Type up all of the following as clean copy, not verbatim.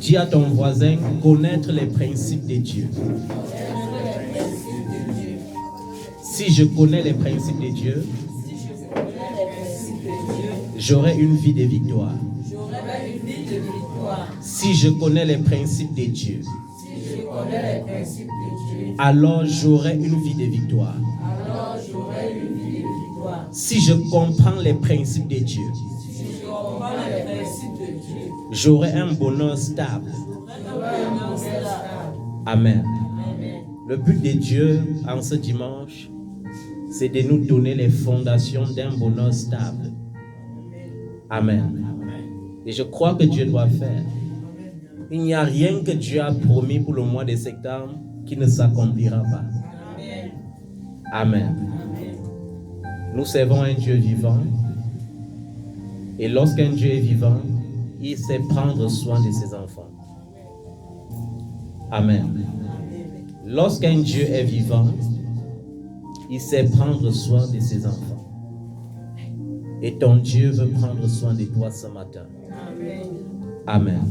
Dis à ton voisin, connaître les principes de Dieu. Si je connais les principes de Dieu, j'aurai une vie de victoire. Si je connais les principes de Dieu, alors j'aurai une vie de victoire. Si je comprends les principes de Dieu, j'aurai un bonheur stable. Amen. Le but de Dieu en ce dimanche, c'est de nous donner les fondations d'un bonheur stable. Amen. Et je crois que Dieu doit faire. Il n'y a rien que Dieu a promis pour le mois de septembre qui ne s'accomplira pas. Amen. Nous servons un Dieu vivant. Et lorsqu'un Dieu est vivant, il sait prendre soin de ses enfants. Amen. Lorsqu'un Dieu est vivant, il sait prendre soin de ses enfants. Et ton Dieu veut prendre soin de toi ce matin. Amen.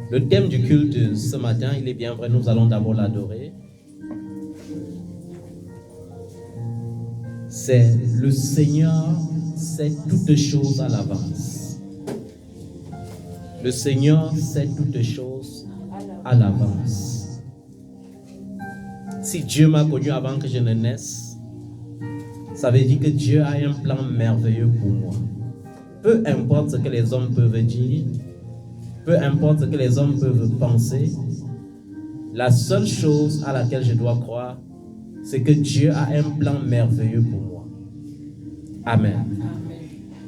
Le thème du culte ce matin, il est bien vrai, nous allons d'abord l'adorer. C'est le Seigneur sait toutes choses à l'avance. Le Seigneur sait toutes choses à l'avance. Si Dieu m'a connu avant que je ne naisse, ça veut dire que Dieu a un plan merveilleux pour moi. Peu importe ce que les hommes peuvent dire, peu importe ce que les hommes peuvent penser, la seule chose à laquelle je dois croire, c'est que Dieu a un plan merveilleux pour moi. Amen.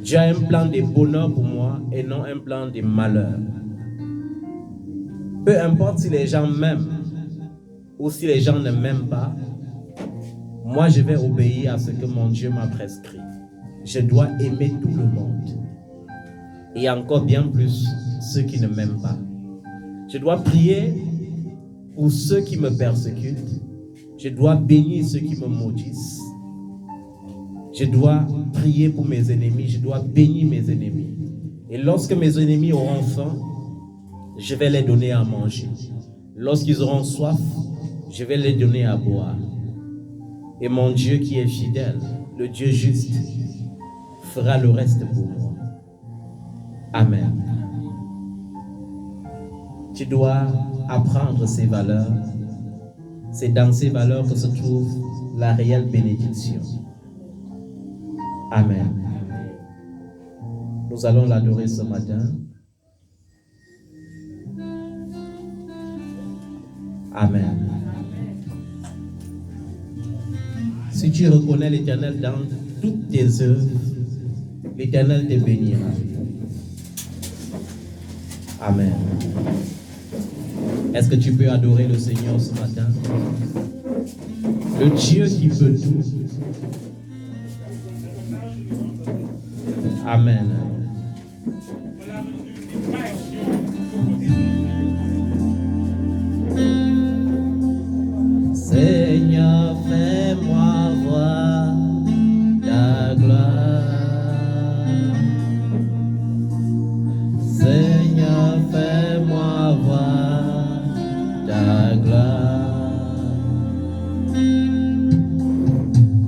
Dieu a un plan de bonheur pour moi et non un plan de malheur. Peu importe si les gens m'aiment ou si les gens ne m'aiment pas, moi je vais obéir à ce que mon Dieu m'a prescrit. Je dois aimer tout le monde. Et encore bien plus ceux qui ne m'aiment pas. Je dois prier pour ceux qui me persécutent. Je dois bénir ceux qui me maudissent. Je dois prier pour mes ennemis. Je dois bénir mes ennemis. Et lorsque mes ennemis auront faim, je vais les donner à manger. Lorsqu'ils auront soif, je vais les donner à boire. Et mon Dieu qui est fidèle, le Dieu juste, fera le reste pour moi. Amen. Tu dois apprendre ces valeurs. C'est dans ces valeurs que se trouve la réelle bénédiction. Amen. Nous allons l'adorer ce matin. Amen. Si tu reconnais l'Éternel dans toutes tes œuvres, l'Éternel te bénira. Amen. Est-ce que tu peux adorer le Seigneur ce matin? Le Dieu qui peut tout. Amen. Seigneur, fais-moi voir ta gloire. Seigneur, fais-moi voir ta gloire.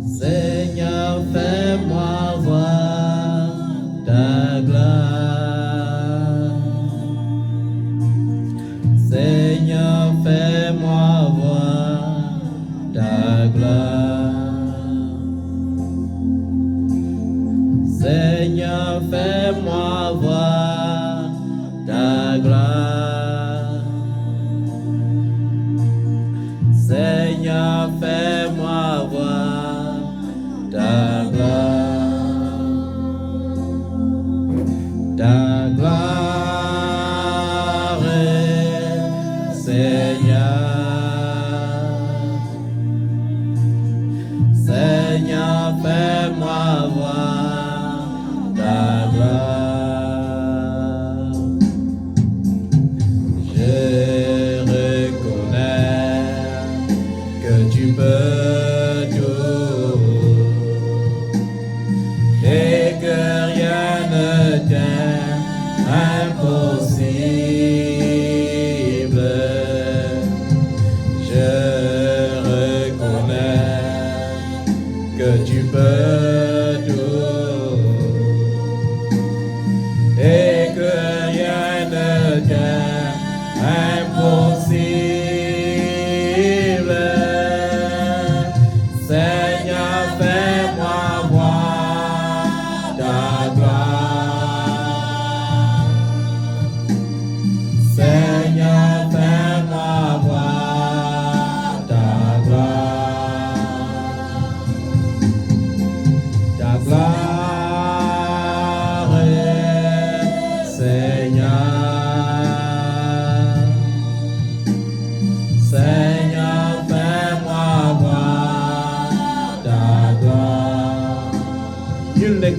Seigneur, fais-moi voir ta gloire.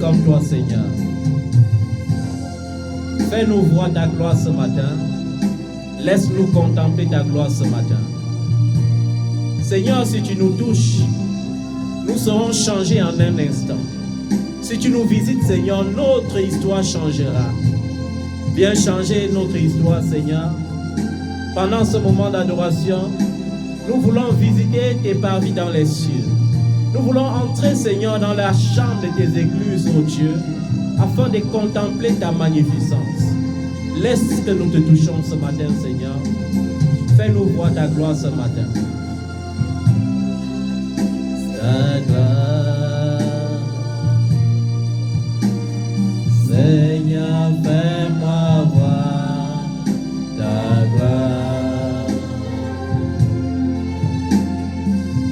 comme toi, Seigneur. Fais-nous voir ta gloire ce matin. Laisse-nous contempler ta gloire ce matin. Seigneur, si tu nous touches, nous serons changés en un instant. Si tu nous visites, Seigneur, notre histoire changera. Viens changer notre histoire, Seigneur. Pendant ce moment d'adoration, nous voulons visiter tes parvis dans les cieux. Nous voulons entrer, Seigneur, dans la chambre de tes écluses, ô Dieu, afin de contempler ta magnificence. Laisse que nous te touchions ce matin, Seigneur. Fais-nous voir ta gloire ce matin. Ta gloire, Seigneur, fais-moi voir ta gloire.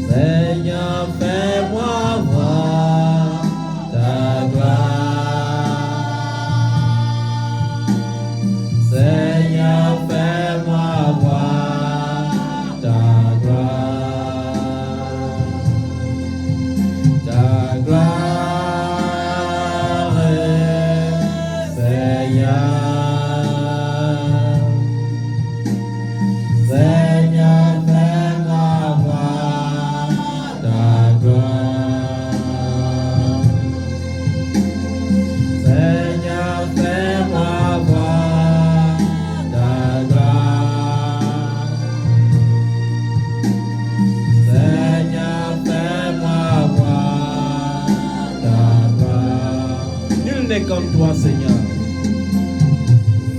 Seigneur, fais-moi voir ta gloire. Seigneur, fais-moi voir ta gloire. Ta gloire, Seigneur. Seigneur, fais-moi voir ta gloire. Seigneur, fais-moi voir ta gloire. Seigneur, fais-moi voir ta gloire. Nul n'est comme toi, Seigneur.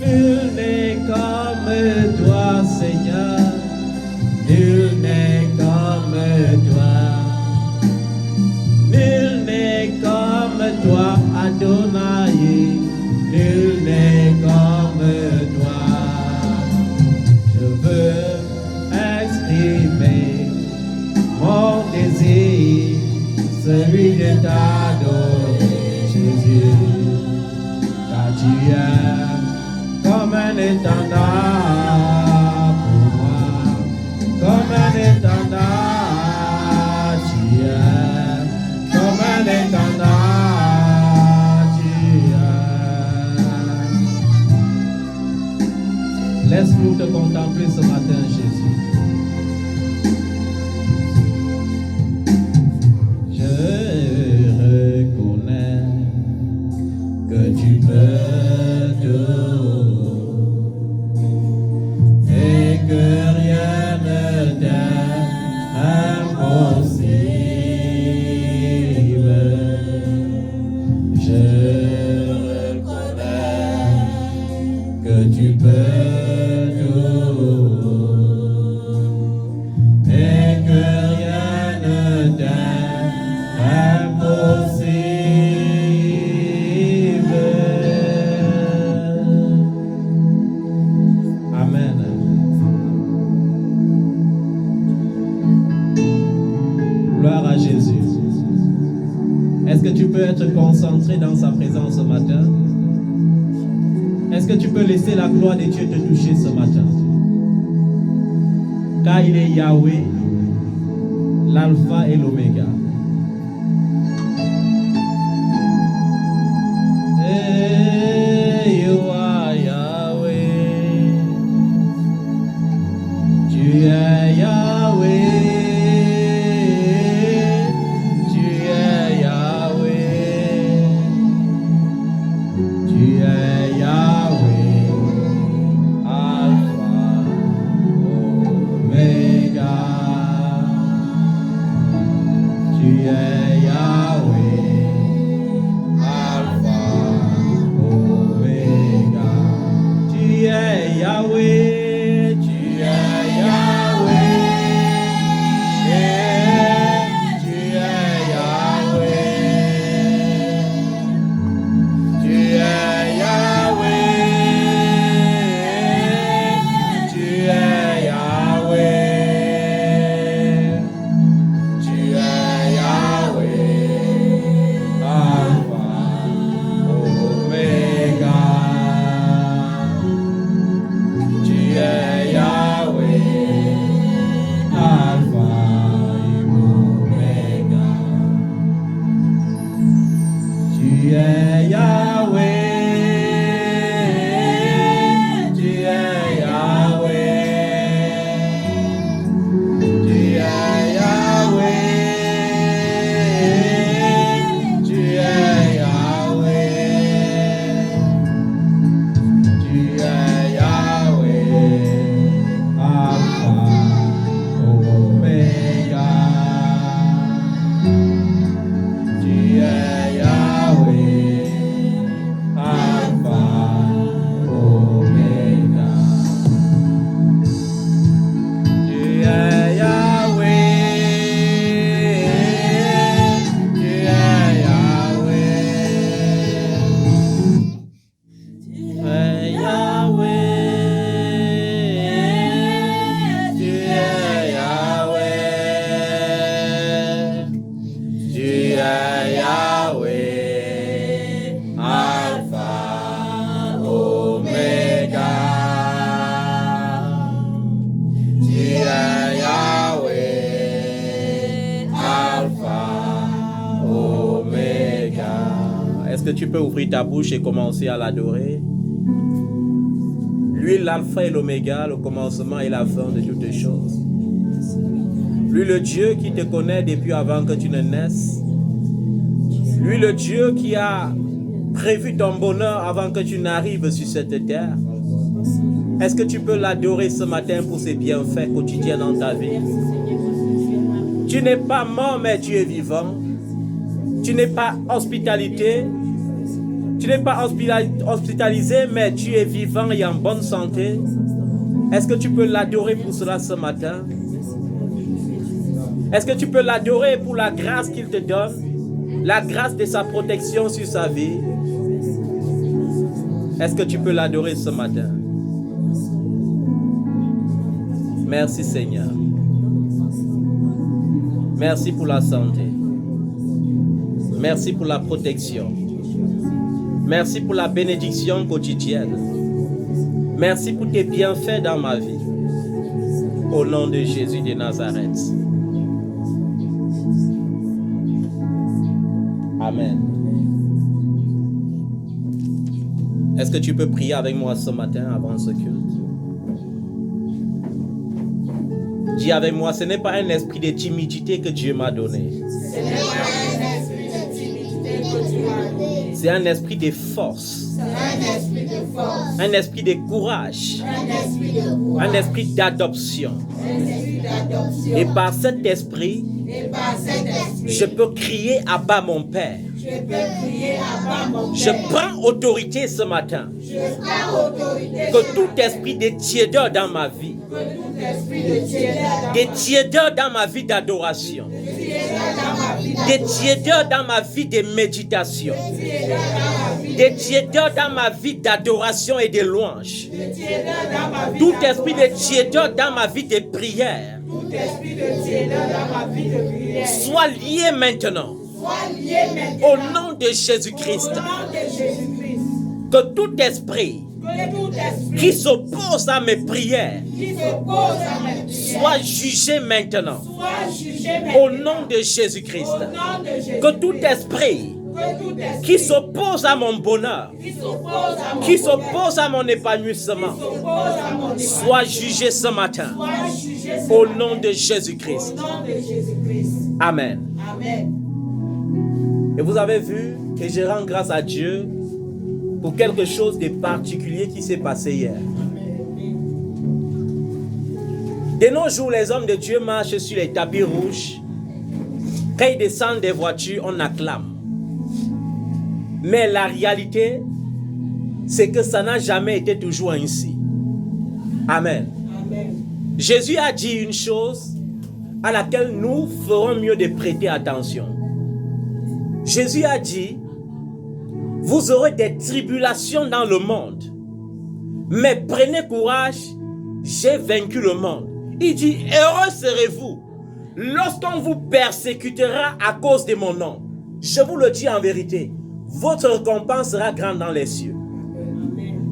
Nul n'est comme toi, Seigneur. Nul n'est comme toi. Nul n'est comme toi, Adonai. Nul n'est comme toi. Je veux exprimer mon désir, celui de t'adorer, Jésus. Car tu es comme un étendard pour moi, comme un étendard. Tu es comme un étendard. Tu es. Laisse-nous te contempler ce matin, Jésus. Je reconnais que tu peux tout et que rien ne t'est impossible. Je reconnais que tu peux tout et que rien ne t'est impossible. Amen. Gloire à Jésus. Est-ce que tu peux être concentré dans sa présence ce matin? Est-ce que tu peux laisser la gloire de Dieu te toucher ce matin? Car il est Yahweh, l'alpha et l'oméga. You are Yahweh. Tu es Yahweh. Tu es Yahweh. Tu es Yahweh. Alpha, Omega. Tu es Yahweh. Yahweh, tu es Yahweh, tu es Yahweh, tu es Yahweh, tu es Yahweh, tu es Yahweh, Alpha, Omega. Tu tu peux ouvrir ta bouche et commencer à l'adorer? Lui, l'alpha et l'oméga, le commencement et la fin de toutes les choses. Lui, le Dieu qui te connaît depuis avant que tu ne naisses. Lui, le Dieu qui a prévu ton bonheur avant que tu n'arrives sur cette terre. Est-ce que tu peux l'adorer ce matin pour ses bienfaits quotidiens dans ta vie? Tu n'es pas mort, mais tu es vivant. Tu n'es pas hospitalisé. Tu n'es pas hospitalisé, mais tu es vivant et en bonne santé. Est-ce que tu peux l'adorer pour cela ce matin? Est-ce que tu peux l'adorer pour la grâce qu'il te donne? La grâce de sa protection sur sa vie? Est-ce que tu peux l'adorer ce matin? Merci Seigneur. Merci pour la santé. Merci pour la protection. Merci pour la bénédiction quotidienne. Merci pour tes bienfaits dans ma vie. Au nom de Jésus de Nazareth. Amen. Est-ce que tu peux prier avec moi ce matin avant ce culte? Dis avec moi, ce n'est pas un esprit de timidité que Dieu m'a donné. C'est un esprit de force. Un esprit de courage. Un esprit d'adoption. Et par cet esprit, je peux crier à bas mon Père. Je prends autorité ce matin. Que tout esprit de tiédeur dans ma vie, des tiédeurs dans ma vie d'adoration, des tiédeurs dans ma vie de méditation, des tiédeurs dans ma vie d'adoration et de louange, tout esprit de tiédeur dans ma vie de prière, soit lié maintenant au nom de Jésus-Christ. Que tout esprit qui s'oppose à mes prières soit jugé maintenant au nom de Jésus-Christ. Que tout esprit qui s'oppose à mon bonheur, qui s'oppose à mon épanouissement, soit jugé ce matin au nom de Jésus-Christ. Amen. Et vous avez vu que je rends grâce à Dieu pour quelque chose de particulier qui s'est passé hier. De nos jours, les hommes de Dieu marchent sur les tapis rouges. Quand ils descendent des voitures, on acclame. Mais la réalité, c'est que ça n'a jamais été toujours ainsi. Amen. Jésus a dit une chose à laquelle nous ferons mieux de prêter attention. Jésus a dit: vous aurez des tribulations dans le monde, mais prenez courage, j'ai vaincu le monde. Il dit: heureux serez-vous lorsqu'on vous persécutera à cause de mon nom. Je vous le dis en vérité, votre récompense sera grande dans les cieux.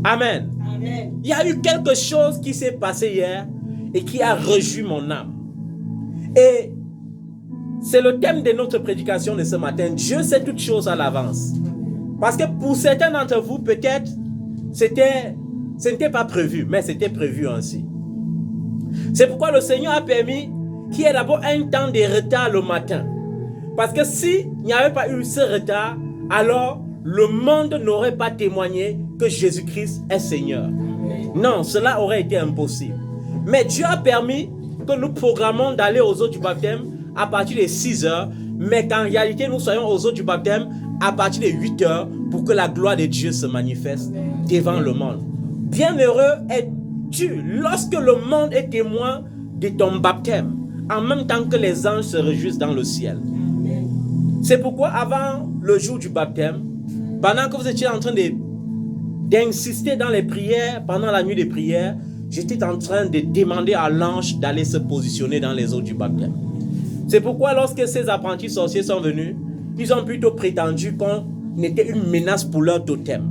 Amen. Amen. Il y a eu quelque chose qui s'est passé hier et qui a rejoui mon âme. Et c'est le thème de notre prédication de ce matin. Dieu sait toutes choses à l'avance. Parce que pour certains d'entre vous, peut-être, ce n'était pas prévu, mais c'était prévu ainsi. C'est pourquoi le Seigneur a permis qu'il y ait d'abord un temps de retard le matin. Parce que s'il n'y avait pas eu ce retard, alors le monde n'aurait pas témoigné que Jésus-Christ est Seigneur. Non, cela aurait été impossible. Mais Dieu a permis que nous programmons d'aller aux eaux du baptême à partir de 6 heures, mais qu'en réalité nous soyons aux eaux du baptême à partir de 8 heures pour que la gloire de Dieu se manifeste devant le monde. Bienheureux es-tu lorsque le monde est témoin de ton baptême, en même temps que les anges se réjouissent dans le ciel. C'est pourquoi avant le jour du baptême, pendant que vous étiez en train d'insister dans les prières, pendant la nuit des prières, j'étais en train de demander à l'ange d'aller se positionner dans les eaux du baptême. C'est pourquoi lorsque ces apprentis sorciers sont venus, ils ont plutôt prétendu qu'on était une menace pour leur totem.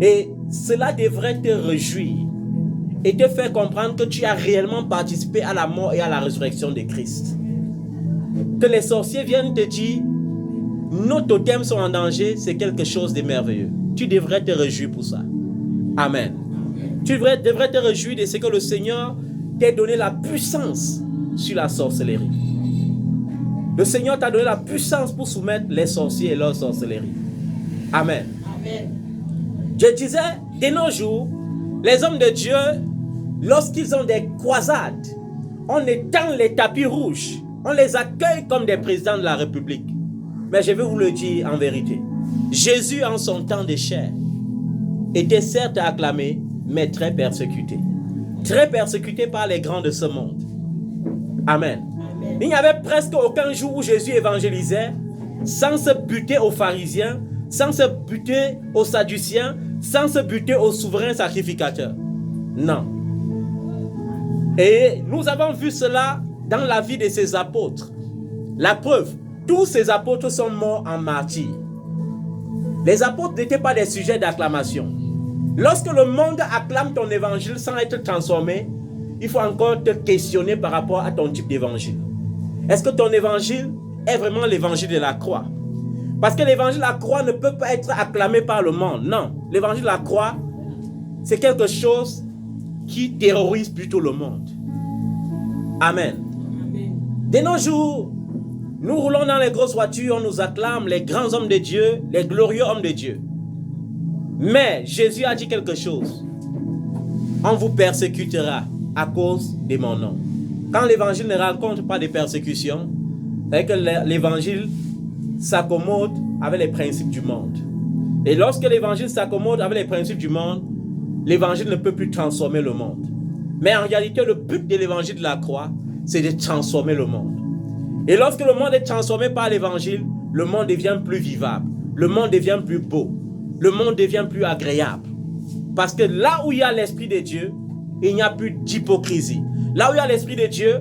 Et cela devrait te réjouir et te faire comprendre que tu as réellement participé à la mort et à la résurrection de Christ. Que les sorciers viennent te dire nos totems sont en danger, c'est quelque chose de merveilleux. Tu devrais te réjouir pour ça. Amen. Tu devrais te réjouir de ce que le Seigneur t'a donné la puissance sur la sorcellerie. Le Seigneur t'a donné la puissance pour soumettre les sorciers et leur sorcellerie. Amen. Amen. Je disais, de nos jours, les hommes de Dieu, lorsqu'ils ont des croisades, on étend les tapis rouges, on les accueille comme des présidents de la République. Mais je vais vous le dire en vérité. Jésus, en son temps de chair, était certes acclamé, mais très persécuté. Très persécuté par les grands de ce monde. Amen. Amen. Il n'y avait presque aucun jour où Jésus évangélisait sans se buter aux pharisiens, sans se buter aux sadduciens, sans se buter aux souverains sacrificateurs. Non. Et nous avons vu cela dans la vie de ses apôtres. La preuve, tous ces apôtres sont morts en martyrs. Les apôtres n'étaient pas des sujets d'acclamation. Lorsque le monde acclame ton évangile sans être transformé, il faut encore te questionner par rapport à ton type d'évangile. Est-ce que ton évangile est vraiment l'évangile de la croix? Parce que l'évangile de la croix ne peut pas être acclamé par le monde. Non, l'évangile de la croix, c'est quelque chose qui terrorise plutôt le monde. Amen. De nos jours, nous roulons dans les grosses voitures, on nous acclame, les grands hommes de Dieu, les glorieux hommes de Dieu. Mais Jésus a dit quelque chose. On vous persécutera à cause de mon nom. Quand l'évangile ne rencontre pas de persécution, c'est que l'évangile s'accommode avec les principes du monde. Et lorsque l'évangile s'accommode avec les principes du monde, l'évangile ne peut plus transformer le monde. Mais en réalité, le but de l'évangile de la croix, c'est de transformer le monde. Et lorsque le monde est transformé par l'évangile, le monde devient plus vivable, le monde devient plus beau, le monde devient plus agréable. Parce que là où il y a l'Esprit de Dieu, il n'y a plus d'hypocrisie. Là où il y a l'Esprit de Dieu,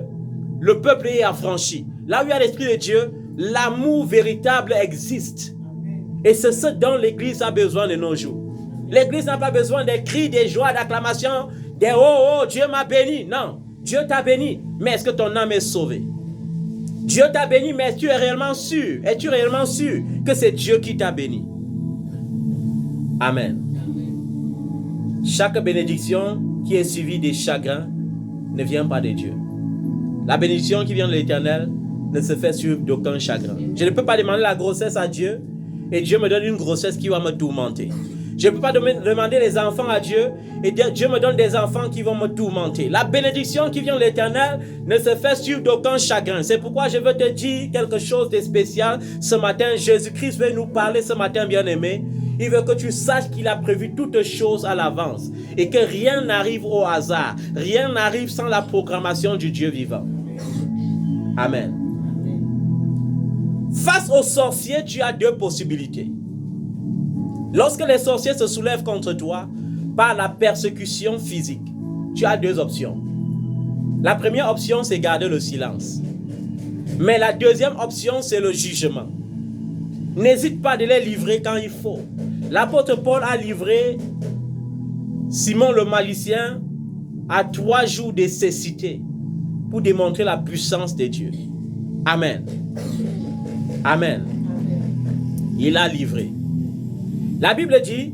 le peuple est affranchi. Là où il y a l'Esprit de Dieu, l'amour véritable existe. Et c'est ce dont l'Église a besoin de nos jours. L'Église n'a pas besoin des cris, des joies, d'acclamations, des « Oh, oh, Dieu m'a béni ». Non, Dieu t'a béni, mais est-ce que ton âme est sauvée? Dieu t'a béni, mais tu es réellement sûr? Es-tu réellement sûr que c'est Dieu qui t'a béni? Amen. Chaque bénédiction qui est suivie des chagrins ne vient pas de Dieu. La bénédiction qui vient de l'Éternel ne se fait suivre d'aucun chagrin. Je ne peux pas demander la grossesse à Dieu et Dieu me donne une grossesse qui va me tourmenter. Je ne peux pas demander les enfants à Dieu et Dieu me donne des enfants qui vont me tourmenter. La bénédiction qui vient de l'Éternel ne se fait suivre d'aucun chagrin. C'est pourquoi je veux te dire quelque chose de spécial ce matin. Jésus-Christ veut nous parler ce matin, bien-aimé. Il veut que tu saches qu'il a prévu toutes choses à l'avance et que rien n'arrive au hasard. Rien n'arrive sans la programmation du Dieu vivant. Amen. Face aux sorciers, tu as deux possibilités. Lorsque les sorciers se soulèvent contre toi par la persécution physique, tu as deux options. La première option, c'est garder le silence. Mais la deuxième option, c'est le jugement. N'hésite pas de les livrer quand il faut. L'apôtre Paul a livré Simon le malicien à 3 jours de cécité pour démontrer la puissance de Dieu. Amen. Amen. Il a livré. La Bible dit,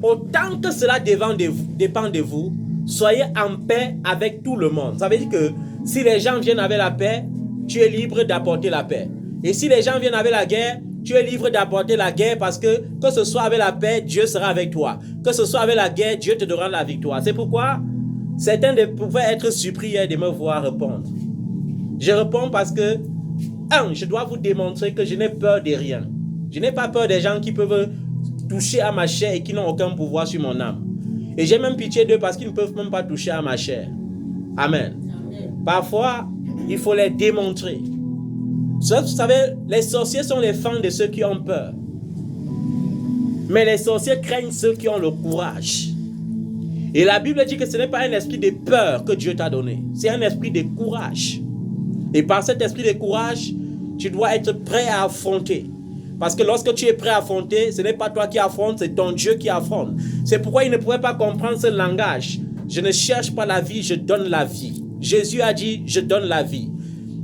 autant que cela dépend de vous, soyez en paix avec tout le monde. Ça veut dire que si les gens viennent avec la paix, tu es libre d'apporter la paix. Et si les gens viennent avec la guerre, tu es libre d'apporter la guerre parce que ce soit avec la paix, Dieu sera avec toi. Que ce soit avec la guerre, Dieu te donnera la victoire. C'est pourquoi certains pouvaient être surpris de me voir répondre. Je réponds parce que, je dois vous démontrer que je n'ai peur de rien. Je n'ai pas peur des gens qui peuvent toucher à ma chair et qui n'ont aucun pouvoir sur mon âme. Et j'ai même pitié d'eux parce qu'ils ne peuvent même pas toucher à ma chair. Amen. Amen. Parfois, il faut les démontrer. Vous savez, les sorciers sont les fans de ceux qui ont peur. Mais les sorciers craignent ceux qui ont le courage. Et la Bible dit que ce n'est pas un esprit de peur que Dieu t'a donné. C'est un esprit de courage. Et par cet esprit de courage, tu dois être prêt à affronter. Parce que lorsque tu es prêt à affronter, ce n'est pas toi qui affrontes, c'est ton Dieu qui affronte. C'est pourquoi il ne pouvait pas comprendre ce langage. Je ne cherche pas la vie, je donne la vie. Jésus a dit, je donne la vie.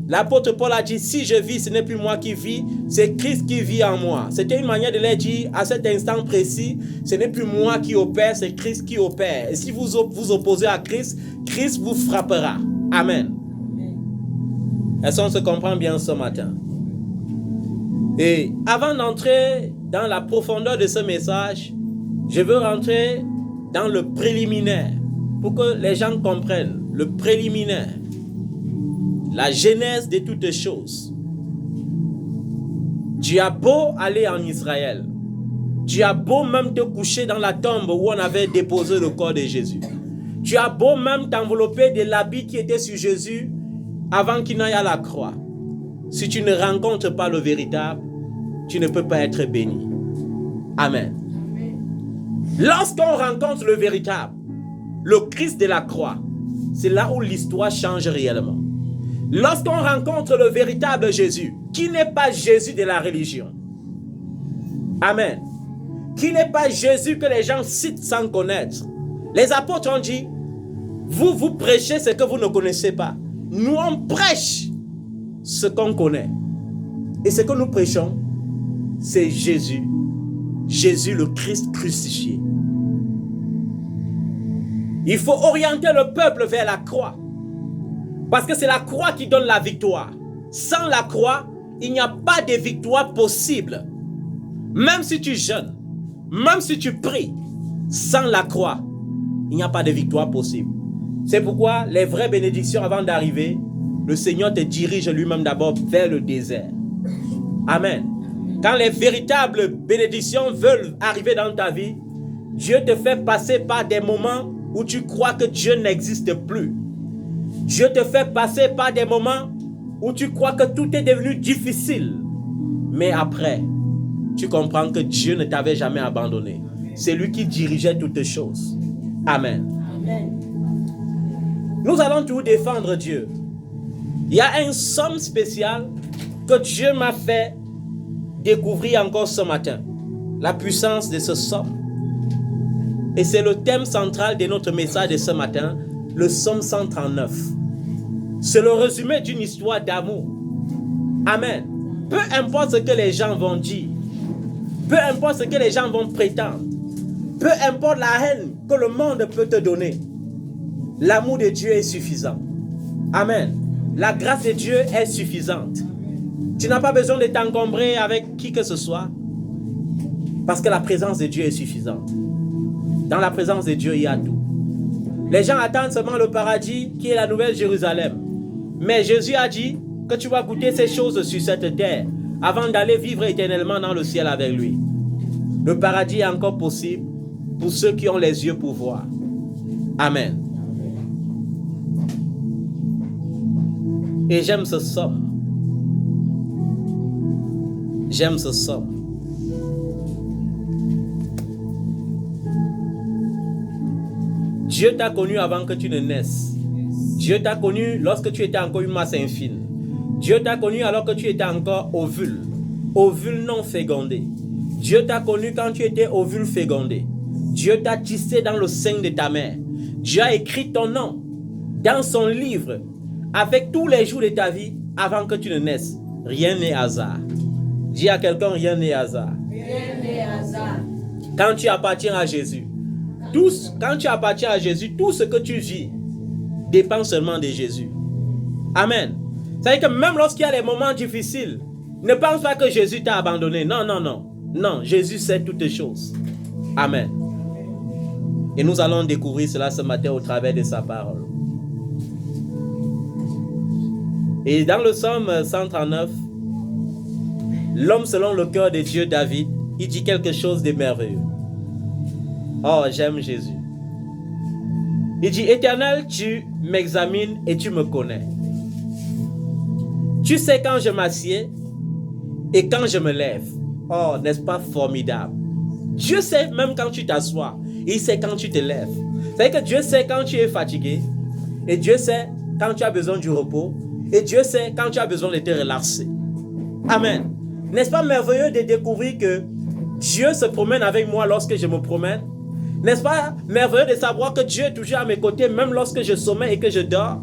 L'apôtre Paul a dit, si je vis, ce n'est plus moi qui vis, c'est Christ qui vit en moi. C'était une manière de leur dire, à cet instant précis, ce n'est plus moi qui opère, c'est Christ qui opère. Et si vous vous opposez à Christ, Christ vous frappera. Amen. Est-ce qu'on se comprend bien ce matin? Et avant d'entrer dans la profondeur de ce message, je veux rentrer dans le préliminaire pour que les gens comprennent le préliminaire. La genèse de toutes choses. Tu as beau aller en Israël, tu as beau même te coucher dans la tombe où on avait déposé le corps de Jésus. Tu as beau même t'envelopper de l'habit qui était sur Jésus avant qu'il n'aille à la croix. Si tu ne rencontres pas le véritable, tu ne peux pas être béni. Amen. Lorsqu'on rencontre le véritable, le Christ de la croix, c'est là où l'histoire change réellement. Lorsqu'on rencontre le véritable Jésus, qui n'est pas Jésus de la religion. Amen. Qui n'est pas Jésus que les gens citent sans connaître. Les apôtres ont dit, vous prêchez ce que vous ne connaissez pas. Nous, on prêche ce qu'on connaît. Et ce que nous prêchons, c'est Jésus. Jésus le Christ crucifié. Il faut orienter le peuple vers la croix. Parce que c'est la croix qui donne la victoire. Sans la croix, il n'y a pas de victoire possible. Même si tu jeûnes, même si tu pries, sans la croix, il n'y a pas de victoire possible. C'est pourquoi les vraies bénédictions avant d'arriver, le Seigneur te dirige lui-même d'abord vers le désert. Amen. Quand les véritables bénédictions veulent arriver dans ta vie, Dieu te fait passer par des moments où tu crois que Dieu n'existe plus. Dieu te fait passer par des moments où tu crois que tout est devenu difficile. Mais après, tu comprends que Dieu ne t'avait jamais abandonné. C'est lui qui dirigeait toutes choses. Amen. Amen. Nous allons toujours défendre Dieu. Il y a un somme spécial que Dieu m'a fait découvrir encore ce matin. La puissance de ce somme. Et c'est le thème central de notre message de ce matin, le psaume 139. C'est le résumé d'une histoire d'amour. Amen. Peu importe ce que les gens vont dire, peu importe ce que les gens vont prétendre, peu importe la haine que le monde peut te donner, l'amour de Dieu est suffisant. Amen. La grâce de Dieu est suffisante. Tu n'as pas besoin de t'encombrer avec qui que ce soit, parce que la présence de Dieu est suffisante. Dans la présence de Dieu, il y a tout. Les gens attendent seulement le paradis qui est la nouvelle Jérusalem. Mais Jésus a dit que tu vas goûter ces choses sur cette terre avant d'aller vivre éternellement dans le ciel avec lui. Le paradis est encore possible pour ceux qui ont les yeux pour voir. Amen. Et j'aime ce psaume. J'aime ce psaume. Dieu t'a connu avant que tu ne naisses. Dieu t'a connu lorsque tu étais encore une masse infime. Dieu t'a connu alors que tu étais encore ovule. Ovule non fécondé. Dieu t'a connu quand tu étais ovule fécondé. Dieu t'a tissé dans le sein de ta mère. Dieu a écrit ton nom dans son livre avec tous les jours de ta vie avant que tu ne naisses. Rien n'est hasard. Dis à quelqu'un, rien n'est hasard. Rien n'est hasard. Quand tu appartiens à Jésus, quand tu appartiens à Jésus, tout ce que tu vis dépend seulement de Jésus. Amen. C'est-à-dire que même lorsqu'il y a des moments difficiles, ne pense pas que Jésus t'a abandonné. Non, non, non. Non, Jésus sait toutes choses. Amen. Et nous allons découvrir cela ce matin au travers de sa parole. Et dans le psaume 139, l'homme selon le cœur de Dieu, David, il dit quelque chose de merveilleux. Oh, j'aime Jésus. Il dit, Éternel, tu m'examines et tu me connais. Tu sais quand je m'assieds et quand je me lève. Oh, n'est-ce pas formidable? Dieu sait même quand tu t'assois. Il sait quand tu te lèves. C'est-à-dire que Dieu sait quand tu es fatigué. Et Dieu sait quand tu as besoin du repos. Et Dieu sait quand tu as besoin de te relaxer. Amen. N'est-ce pas merveilleux de découvrir que Dieu se promène avec moi lorsque je me promène? N'est-ce pas merveilleux de savoir que Dieu est toujours à mes côtés même lorsque je sommeille et que je dors?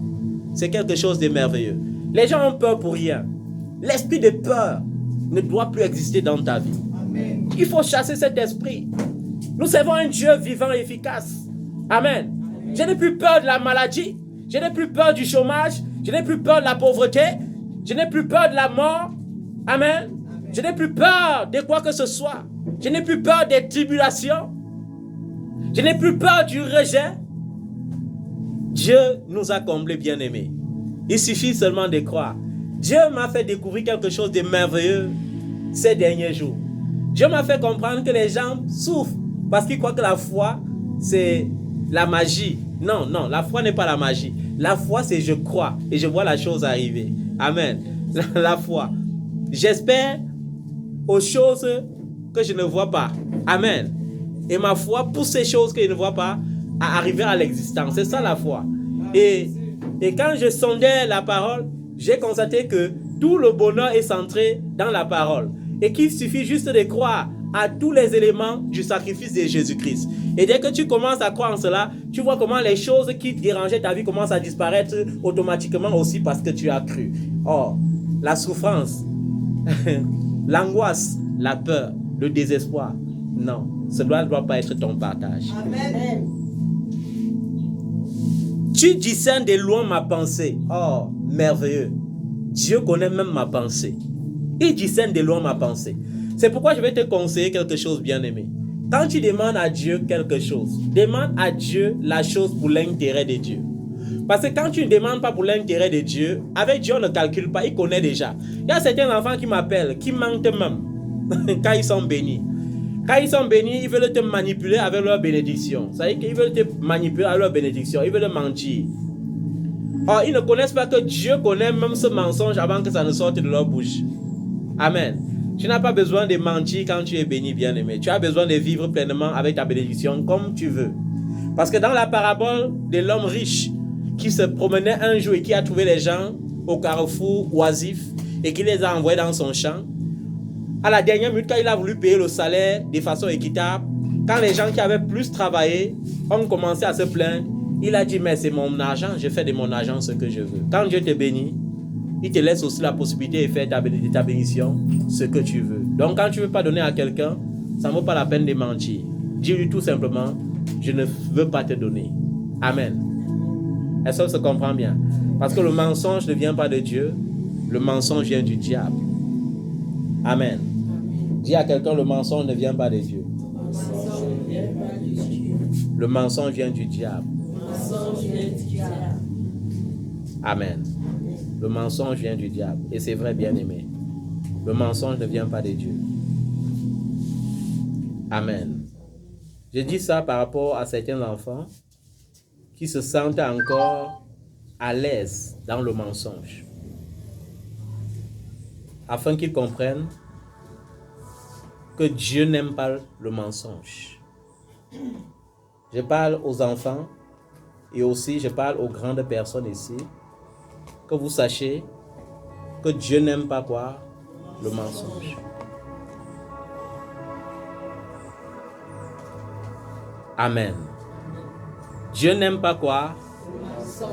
C'est quelque chose de merveilleux. Les gens ont peur pour rien. L'esprit de peur ne doit plus exister dans ta vie. Amen. Il faut chasser cet esprit. Nous servons un Dieu vivant et efficace. Amen. Amen. Je n'ai plus peur de la maladie. Je n'ai plus peur du chômage. Je n'ai plus peur de la pauvreté. Je n'ai plus peur de la mort. Amen. Amen. Je n'ai plus peur de quoi que ce soit. Je n'ai plus peur des tribulations. Je n'ai plus peur du rejet. Dieu nous a comblés, bien-aimés. Il suffit seulement de croire. Dieu m'a fait découvrir quelque chose de merveilleux ces derniers jours. Dieu m'a fait comprendre que les gens souffrent parce qu'ils croient que la foi, c'est la magie. Non, non, la foi n'est pas la magie. La foi, c'est je crois et je vois la chose arriver. Amen. La foi. J'espère aux choses que je ne vois pas. Amen. Et ma foi pousse ces choses que je ne vois pas à arriver à l'existence. C'est ça la foi. Et quand je sondais la parole, j'ai constaté que tout le bonheur est centré dans la parole. Et qu'il suffit juste de croire à tous les éléments du sacrifice de Jésus-Christ. Et dès que tu commences à croire en cela, tu vois comment les choses qui dérangeaient ta vie commencent à disparaître automatiquement aussi parce que tu as cru. Oh, la souffrance, l'angoisse, la peur, le désespoir, non, cela ne doit pas être ton partage. Amen. Tu discernes de loin ma pensée. Oh, merveilleux. Dieu connaît même ma pensée. Il discerne de loin ma pensée. C'est pourquoi je vais te conseiller quelque chose, bien-aimé. Quand tu demandes à Dieu quelque chose, demande à Dieu la chose pour l'intérêt de Dieu. Parce que quand tu ne demandes pas pour l'intérêt de Dieu, avec Dieu on ne calcule pas, il connaît déjà. Il y a certains enfants qui m'appellent, qui mentent même quand ils sont bénis. Quand ils sont bénis, ils veulent te manipuler avec leur bénédiction. Ça veut dire qu'ils veulent te manipuler avec leur bénédiction. Ils veulent mentir. Or, ils ne connaissent pas que Dieu connaît même ce mensonge avant que ça ne sorte de leur bouche. Amen. Tu n'as pas besoin de mentir quand tu es béni, bien-aimé. Tu as besoin de vivre pleinement avec ta bénédiction comme tu veux. Parce que dans la parabole de l'homme riche qui se promenait un jour et qui a trouvé les gens au carrefour oisif et qui les a envoyés dans son champ, à la dernière minute, quand il a voulu payer le salaire de façon équitable, quand les gens qui avaient plus travaillé ont commencé à se plaindre, il a dit, mais c'est mon argent, je fais de mon argent ce que je veux. Quand Dieu te bénit, il te laisse aussi la possibilité de faire de ta bénédiction ce que tu veux. Donc quand tu ne veux pas donner à quelqu'un, ça ne vaut pas la peine de mentir. Dis-lui tout simplement, je ne veux pas te donner. Amen. Est-ce que ça se comprend bien? Parce que le mensonge ne vient pas de Dieu, le mensonge vient du diable. Amen. Dis à quelqu'un, le mensonge ne vient pas de Dieu. Le mensonge vient du diable. Amen. Le mensonge vient du diable. Et c'est vrai, bien-aimé. Le mensonge ne vient pas de Dieu. Amen. Je dis ça par rapport à certains enfants qui se sentent encore à l'aise dans le mensonge. Afin qu'ils comprennent que Dieu n'aime pas le mensonge. Je parle aux enfants et aussi je parle aux grandes personnes ici. Que vous sachiez que Dieu n'aime pas quoi? Le mensonge. Amen. Dieu n'aime pas quoi? Le mensonge.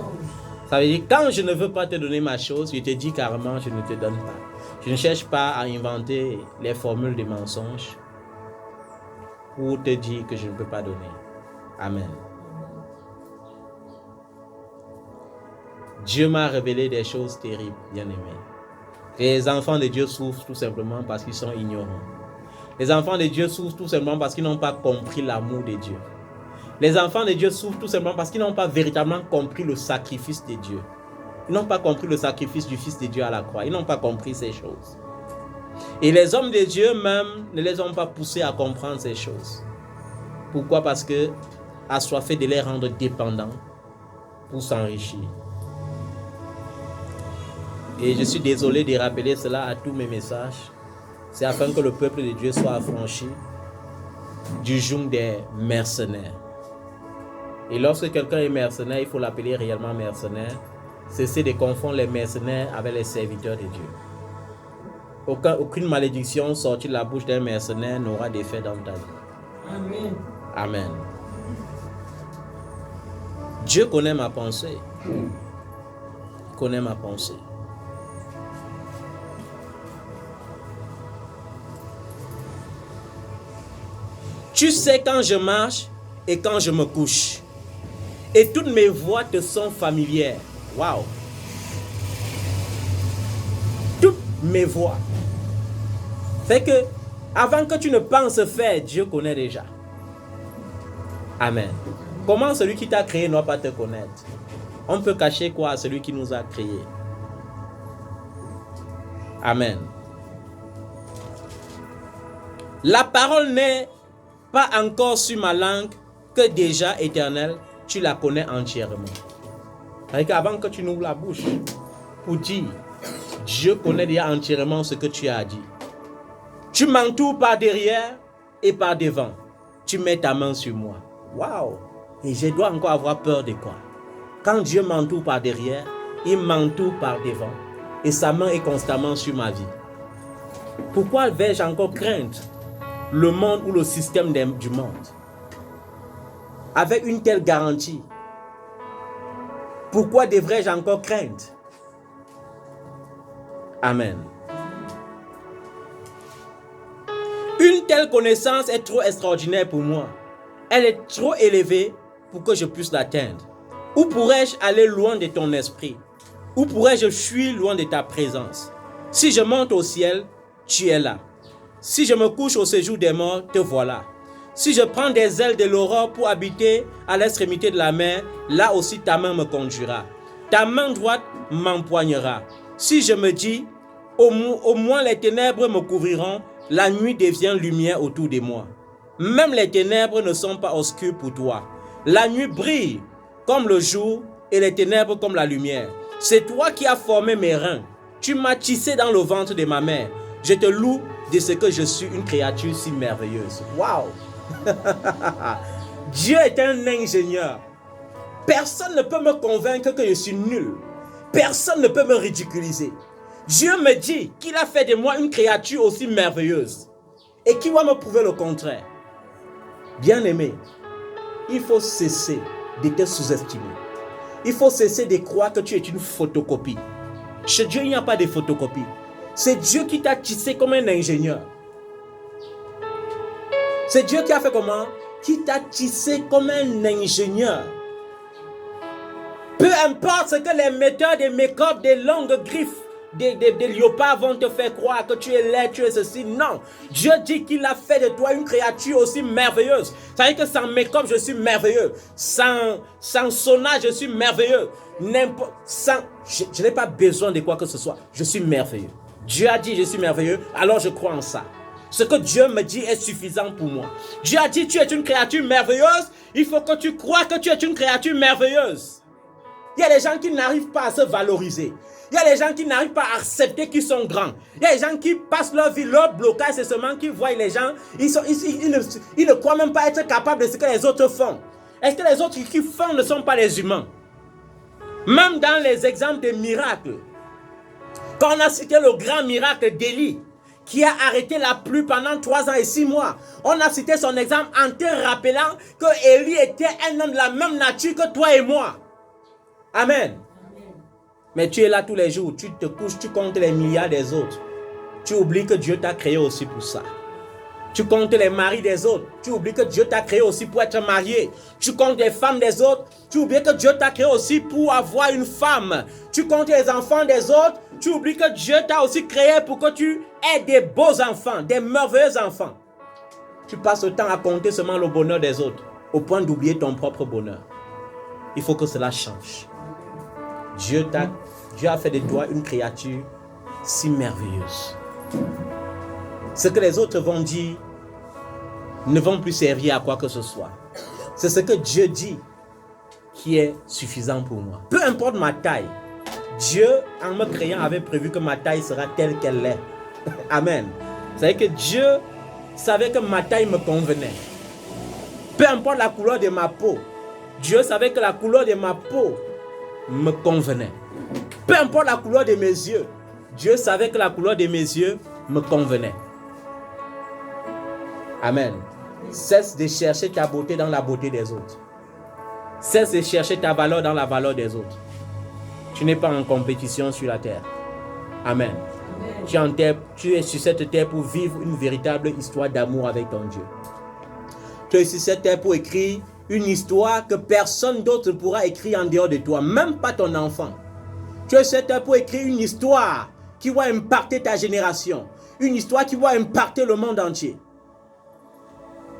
Ça veut dire quand je ne veux pas te donner ma chose, je te dis carrément je ne te donne pas. Je ne cherche pas à inventer les formules de mensonges pour te dire que je ne peux pas donner. Amen. Dieu m'a révélé des choses terribles, bien-aimés. Les enfants de Dieu souffrent tout simplement parce qu'ils sont ignorants. Les enfants de Dieu souffrent tout simplement parce qu'ils n'ont pas compris l'amour de Dieu. Les enfants de Dieu souffrent tout simplement parce qu'ils n'ont pas véritablement compris le sacrifice de Dieu. Ils n'ont pas compris le sacrifice du Fils de Dieu à la croix. Ils n'ont pas compris ces choses. Et les hommes de Dieu même ne les ont pas poussés à comprendre ces choses. Pourquoi? Parce que assoiffés de les rendre dépendants pour s'enrichir. Et je suis désolé de rappeler cela à tous mes messages. C'est afin que le peuple de Dieu soit affranchi du joug des mercenaires. Et lorsque quelqu'un est mercenaire, il faut l'appeler réellement mercenaire. Cessez de confondre les mercenaires avec les serviteurs de Dieu. Aucune malédiction sortie de la bouche d'un mercenaire n'aura d'effet dans ta vie. Amen. Amen. Dieu connaît ma pensée. Il connaît ma pensée. Tu sais quand je marche et quand je me couche. Et toutes mes voies te sont familières. Waouh! Toutes mes voies. Fait que, avant que tu ne penses faire, Dieu connaît déjà. Amen. Comment celui qui t'a créé ne doit pas te connaître? On peut cacher quoi à celui qui nous a créés? Amen. La parole n'est pas encore sur ma langue que déjà, Éternel, tu la connais entièrement. C'est-à-dire qu'avant que tu n'ouvres la bouche pour dire, Dieu connaît déjà entièrement ce que tu as dit. Tu m'entoures par derrière et par devant. Tu mets ta main sur moi. Waouh! Et je dois encore avoir peur de quoi? Quand Dieu m'entoure par derrière, il m'entoure par devant. Et sa main est constamment sur ma vie. Pourquoi vais-je encore craindre le monde ou le système du monde? Avec une telle garantie, pourquoi devrais-je encore craindre? Amen. Une telle connaissance est trop extraordinaire pour moi. Elle est trop élevée pour que je puisse l'atteindre. Où pourrais-je aller loin de ton esprit? Où pourrais-je fuir loin de ta présence? Si je monte au ciel, tu es là. Si je me couche au séjour des morts, te voilà. Si je prends des ailes de l'aurore pour habiter à l'extrémité de la mer, là aussi ta main me conduira. Ta main droite m'empoignera. Si je me dis, au moins les ténèbres me couvriront, la nuit devient lumière autour de moi. Même les ténèbres ne sont pas obscures pour toi. La nuit brille comme le jour et les ténèbres comme la lumière. C'est toi qui as formé mes reins. Tu m'as tissé dans le ventre de ma mère. Je te loue de ce que je suis une créature si merveilleuse. Waouh! Dieu est un ingénieur. Personne ne peut me convaincre que je suis nul. Personne ne peut me ridiculiser. Dieu me dit qu'il a fait de moi une créature aussi merveilleuse. Et qui va me prouver le contraire? Bien-aimé, il faut cesser de te sous-estimer. Il faut cesser de croire que tu es une photocopie. Chez Dieu, il n'y a pas de photocopie. C'est Dieu qui t'a tissé comme un ingénieur. C'est Dieu qui a fait comment? Qui t'a tissé comme un ingénieur. Peu importe ce que les metteurs de make-up, des longues griffes, des léopards vont te faire croire que tu es laid, tu es ceci. Non. Dieu dit qu'il a fait de toi une créature aussi merveilleuse. Ça veut dire que sans make-up, je suis merveilleux. Sans sonnage, je suis merveilleux. Je n'ai pas besoin de quoi que ce soit. Je suis merveilleux. Dieu a dit je suis merveilleux, alors je crois en ça. Ce que Dieu me dit est suffisant pour moi. Dieu a dit tu es une créature merveilleuse. Il faut que tu crois que tu es une créature merveilleuse. Il y a des gens qui n'arrivent pas à se valoriser. Il y a des gens qui n'arrivent pas à accepter qu'ils sont grands. Il y a des gens qui passent leur vie, leur blocage, c'est seulement qu'ils voient les gens. Ils ne croient même pas être capables de ce que les autres font. Est-ce que les autres qui font ne sont pas les humains? Même dans les exemples de miracles. Quand on a cité le grand miracle d'Élie, qui a arrêté la pluie pendant 3 ans et 6 mois. On a cité son exemple en te rappelant que Élie était un homme de la même nature que toi et moi. Amen. Mais tu es là tous les jours, tu te couches, tu comptes les milliards des autres. Tu oublies que Dieu t'a créé aussi pour ça. Tu comptes les maris des autres, tu oublies que Dieu t'a créé aussi pour être marié. Tu comptes les femmes des autres, tu oublies que Dieu t'a créé aussi pour avoir une femme. Tu comptes les enfants des autres, tu oublies que Dieu t'a aussi créé pour que tu aies des beaux enfants, des merveilleux enfants. Tu passes le temps à compter seulement le bonheur des autres, au point d'oublier ton propre bonheur. Il faut que cela change. Dieu a fait de toi une créature si merveilleuse. Ce que les autres vont dire ne vont plus servir à quoi que ce soit. C'est ce que Dieu dit qui est suffisant pour moi. Peu importe ma taille, Dieu, en me créant, avait prévu que ma taille sera telle qu'elle est. Amen. C'est-à-dire que Dieu savait que ma taille me convenait. Peu importe la couleur de ma peau, Dieu savait que la couleur de ma peau me convenait. Peu importe la couleur de mes yeux, Dieu savait que la couleur de mes yeux me convenait. Amen. Cesse de chercher ta beauté dans la beauté des autres. Cesse de chercher ta valeur dans la valeur des autres. Tu n'es pas en compétition sur la terre. Amen. Tu es sur cette terre pour vivre une véritable histoire d'amour avec ton Dieu. Tu es sur cette terre pour écrire une histoire que personne d'autre ne pourra écrire en dehors de toi, même pas ton enfant. Tu es sur cette terre pour écrire une histoire qui va impacter ta génération, une histoire qui va impacter le monde entier.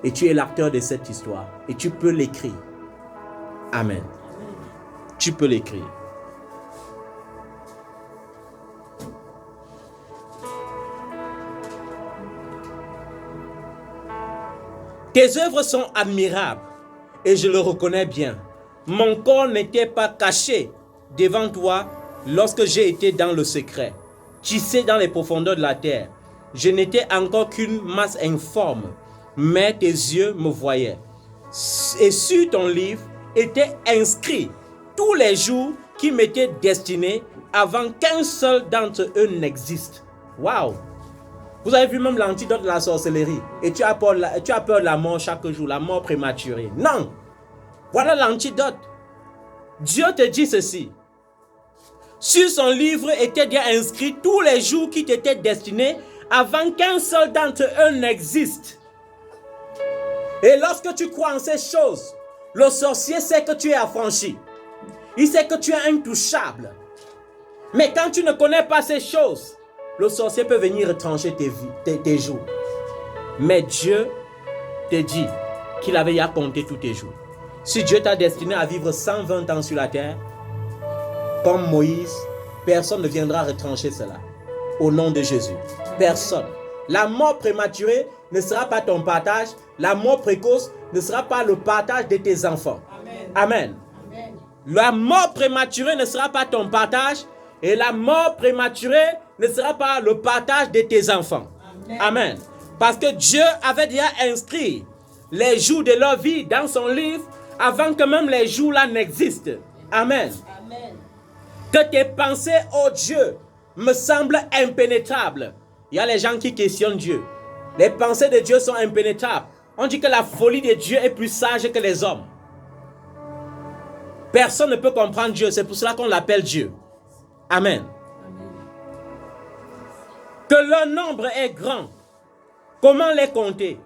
Et tu es l'acteur de cette histoire et tu peux l'écrire. Amen. Tu peux l'écrire. Tes œuvres sont admirables et je le reconnais bien. Mon corps n'était pas caché devant toi lorsque j'ai été dans le secret, tissé dans les profondeurs de la terre. Je n'étais encore qu'une masse informe, mais tes yeux me voyaient. Et sur ton livre étaient inscrits tous les jours qui m'étaient destinés avant qu'un seul d'entre eux n'existe. Waouh! Vous avez vu même l'antidote de la sorcellerie. Et tu as peur de la mort chaque jour, la mort prématurée. Non! Voilà l'antidote. Dieu te dit ceci. Sur son livre étaient bien inscrits tous les jours qui t'étaient destinés avant qu'un seul d'entre eux n'existe. Et lorsque tu crois en ces choses, le sorcier sait que tu es affranchi. Il sait que tu es intouchable. Mais quand tu ne connais pas ces choses, le sorcier peut venir retrancher tes jours. Mais Dieu te dit qu'il avait à compter tous tes jours. Si Dieu t'a destiné à vivre 120 ans sur la terre, comme Moïse, personne ne viendra retrancher cela. Au nom de Jésus. Personne. La mort prématurée ne sera pas ton partage. La mort précoce ne sera pas le partage de tes enfants. Amen. Amen. La mort prématurée ne sera pas ton partage. Et la mort prématurée ne sera pas le partage de tes enfants. Amen. Amen. Parce que Dieu avait déjà inscrit les jours de leur vie dans son livre avant que même les jours-là n'existent. Amen. Amen. Que tes pensées, oh Dieu, me semblent impénétrables. Il y a les gens qui questionnent Dieu. Les pensées de Dieu sont impénétrables. On dit que la folie de Dieu est plus sage que les hommes. Personne ne peut comprendre Dieu. C'est pour cela qu'on l'appelle Dieu. Amen. Que leur nombre est grand. Comment les compter?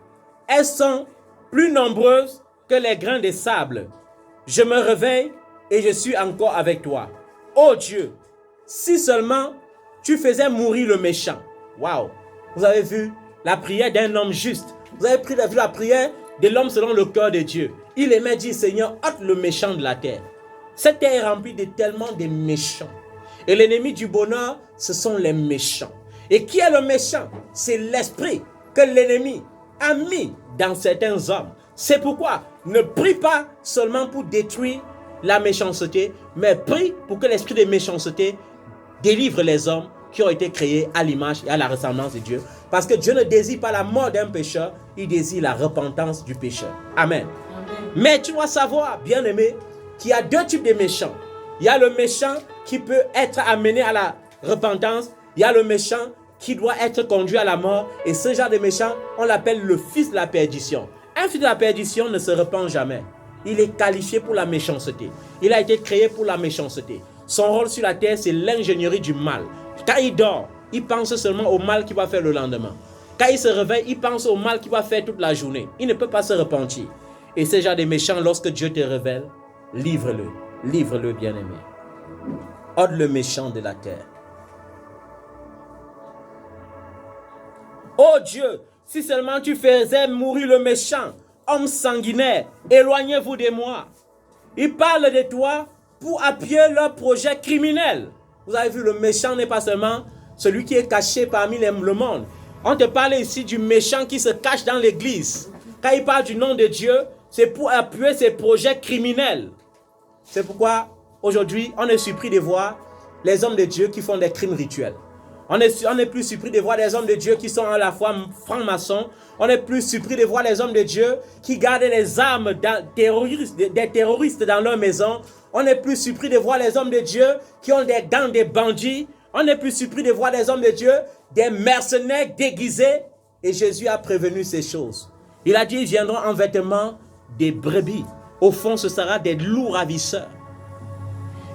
Elles sont plus nombreuses que les grains de sable. Je me réveille et je suis encore avec toi. Oh Dieu, si seulement tu faisais mourir le méchant. Waouh! Vous avez vu la prière d'un homme juste. Vous avez vu la prière de l'homme selon le cœur de Dieu. Il aimait dire, Seigneur, ôte le méchant de la terre. Cette terre est remplie de tellement de méchants. Et l'ennemi du bonheur, ce sont les méchants. Et qui est le méchant? C'est l'esprit que l'ennemi a mis dans certains hommes. C'est pourquoi ne prie pas seulement pour détruire la méchanceté, mais prie pour que l'esprit de méchanceté délivre les hommes qui ont été créés à l'image et à la ressemblance de Dieu. Parce que Dieu ne désire pas la mort d'un pécheur, il désire la repentance du pécheur. Amen. Amen. Mais tu dois savoir, bien-aimé, qu'il y a deux types de méchants. Il y a le méchant qui peut être amené à la repentance. Il y a le méchant qui doit être conduit à la mort. Et ce genre de méchant, on l'appelle le fils de la perdition. Un fils de la perdition ne se repent jamais. Il est qualifié pour la méchanceté. Il a été créé pour la méchanceté. Son rôle sur la terre, c'est l'ingénierie du mal. Quand il dort, il pense seulement au mal qu'il va faire le lendemain. Quand il se réveille, il pense au mal qu'il va faire toute la journée. Il ne peut pas se repentir. Et ce genre de méchant, lorsque Dieu te révèle, livre-le. Livre-le, bien-aimé. Ôte le méchant de la terre. Oh Dieu, si seulement tu faisais mourir le méchant, homme sanguinaire, éloignez-vous de moi. Ils parlent de toi pour appuyer leur projet criminel. Vous avez vu, le méchant n'est pas seulement celui qui est caché parmi le monde. On te parle ici du méchant qui se cache dans l'église. Quand il parle du nom de Dieu, c'est pour appuyer ses projets criminels. C'est pourquoi aujourd'hui, on est surpris de voir les hommes de Dieu qui font des crimes rituels. On est plus surpris de voir des hommes de Dieu qui sont à la fois francs-maçons. On est plus surpris de voir les hommes de Dieu qui gardent les armes des terroristes dans leur maison. On est plus surpris de voir les hommes de Dieu qui ont des gants des bandits. On est plus surpris de voir des hommes de Dieu, des mercenaires déguisés. Et Jésus a prévenu ces choses. Il a dit, ils viendront en vêtements des brebis. Au fond, ce sera des loups ravisseurs.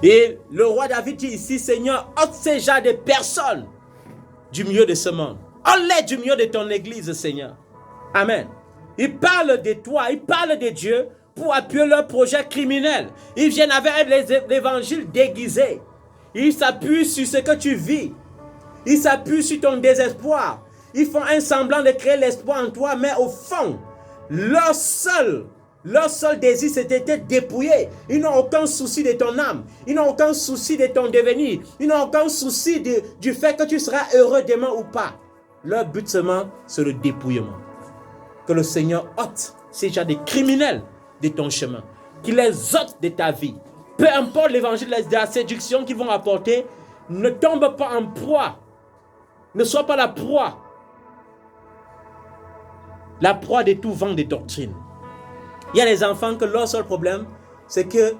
Et le roi David dit ici, Seigneur, ôte ces genres de personnes du milieu de ce monde. Ôte-les du milieu de ton église, Seigneur. Amen. Ils parlent de toi, ils parlent de Dieu pour appuyer leur projet criminel. Ils viennent avec l'évangile déguisé. Ils s'appuient sur ce que tu vis. Ils s'appuient sur ton désespoir. Ils font un semblant de créer l'espoir en toi, mais au fond, leur seul désir, c'était de te dépouiller. Ils n'ont aucun souci de ton âme. Ils n'ont aucun souci de ton devenir. Ils n'ont aucun souci du fait que tu seras heureux demain ou pas. Leur but seulement, c'est le dépouillement. Que le Seigneur ôte ces gens des criminels de ton chemin. Qu'il les ôte de ta vie. Peu importe l'évangile de la séduction qu'ils vont apporter, ne tombe pas en proie. Ne sois pas la proie. La proie de tout vent de doctrine. Il y a des enfants que leur seul problème, c'est que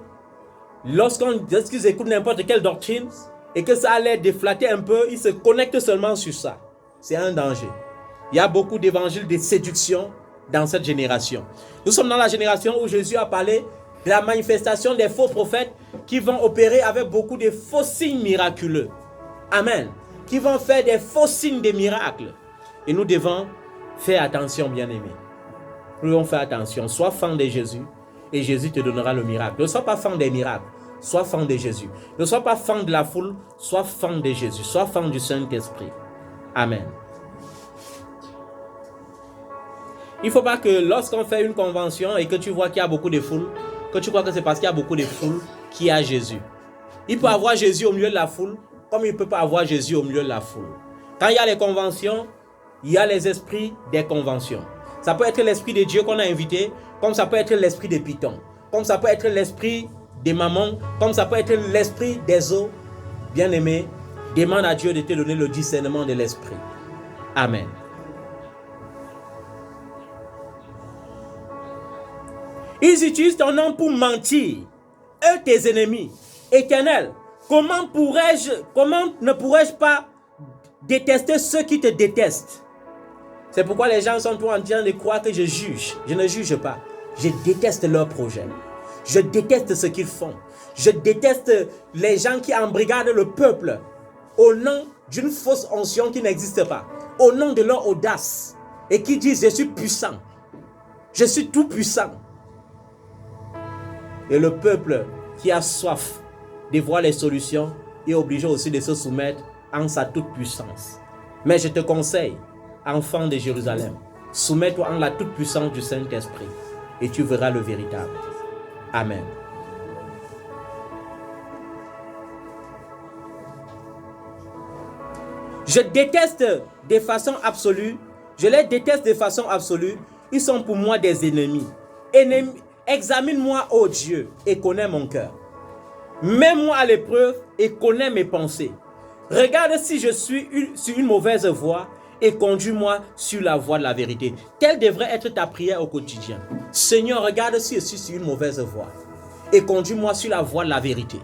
lorsqu'ils écoutent n'importe quelle doctrine et que ça allait déflatter un peu, ils se connectent seulement sur ça. C'est un danger. Il y a beaucoup d'évangiles de séduction dans cette génération. Nous sommes dans la génération où Jésus a parlé de la manifestation des faux prophètes qui vont opérer avec beaucoup de faux signes miraculeux. Amen. Qui vont faire des faux signes de miracles. Et nous devons faire attention, bien-aimés. Nous devons faire attention. Sois fan de Jésus et Jésus te donnera le miracle. Ne sois pas fan des miracles. Sois fan de Jésus. Ne sois pas fan de la foule. Sois fan de Jésus. Sois fan du Saint-Esprit. Amen. Il ne faut pas que lorsqu'on fait une convention et que tu vois qu'il y a beaucoup de foule, que tu crois que c'est parce qu'il y a beaucoup de foule qu'il y a Jésus. Il peut avoir Jésus au milieu de la foule, comme il ne peut pas avoir Jésus au milieu de la foule. Quand il y a les conventions, il y a les esprits des conventions. Ça peut être l'esprit de Dieu qu'on a invité, comme ça peut être l'esprit des pitons, comme ça peut être l'esprit des mamans, comme ça peut être l'esprit des eaux. Bien-aimé, demande à Dieu de te donner le discernement de l'esprit. Amen. Ils utilisent ton nom pour mentir. Eux, tes ennemis. Éternel, comment ne pourrais-je pas détester ceux qui te détestent? C'est pourquoi les gens sont toujours en train de croire que je juge. Je ne juge pas. Je déteste leurs projets. Je déteste ce qu'ils font. Je déteste les gens qui embrigadent le peuple au nom d'une fausse onction qui n'existe pas. Au nom de leur audace. Et qui disent, je suis puissant. Je suis tout puissant. Et le peuple qui a soif de voir les solutions est obligé aussi de se soumettre en sa toute puissance. Mais je te conseille, enfant de Jérusalem, soumets-toi en la toute puissance du Saint-Esprit et tu verras le véritable. Amen. Je déteste de façon absolue, je les déteste de façon absolue, ils sont pour moi des ennemis. Examine-moi, ô Dieu, et connais mon cœur. Mets-moi à l'épreuve et connais mes pensées. Regarde si je suis sur une mauvaise voie et conduis-moi sur la voie de la vérité. Telle devrait être ta prière au quotidien. Seigneur, regarde si je suis sur une mauvaise voie et conduis-moi sur la voie de la vérité.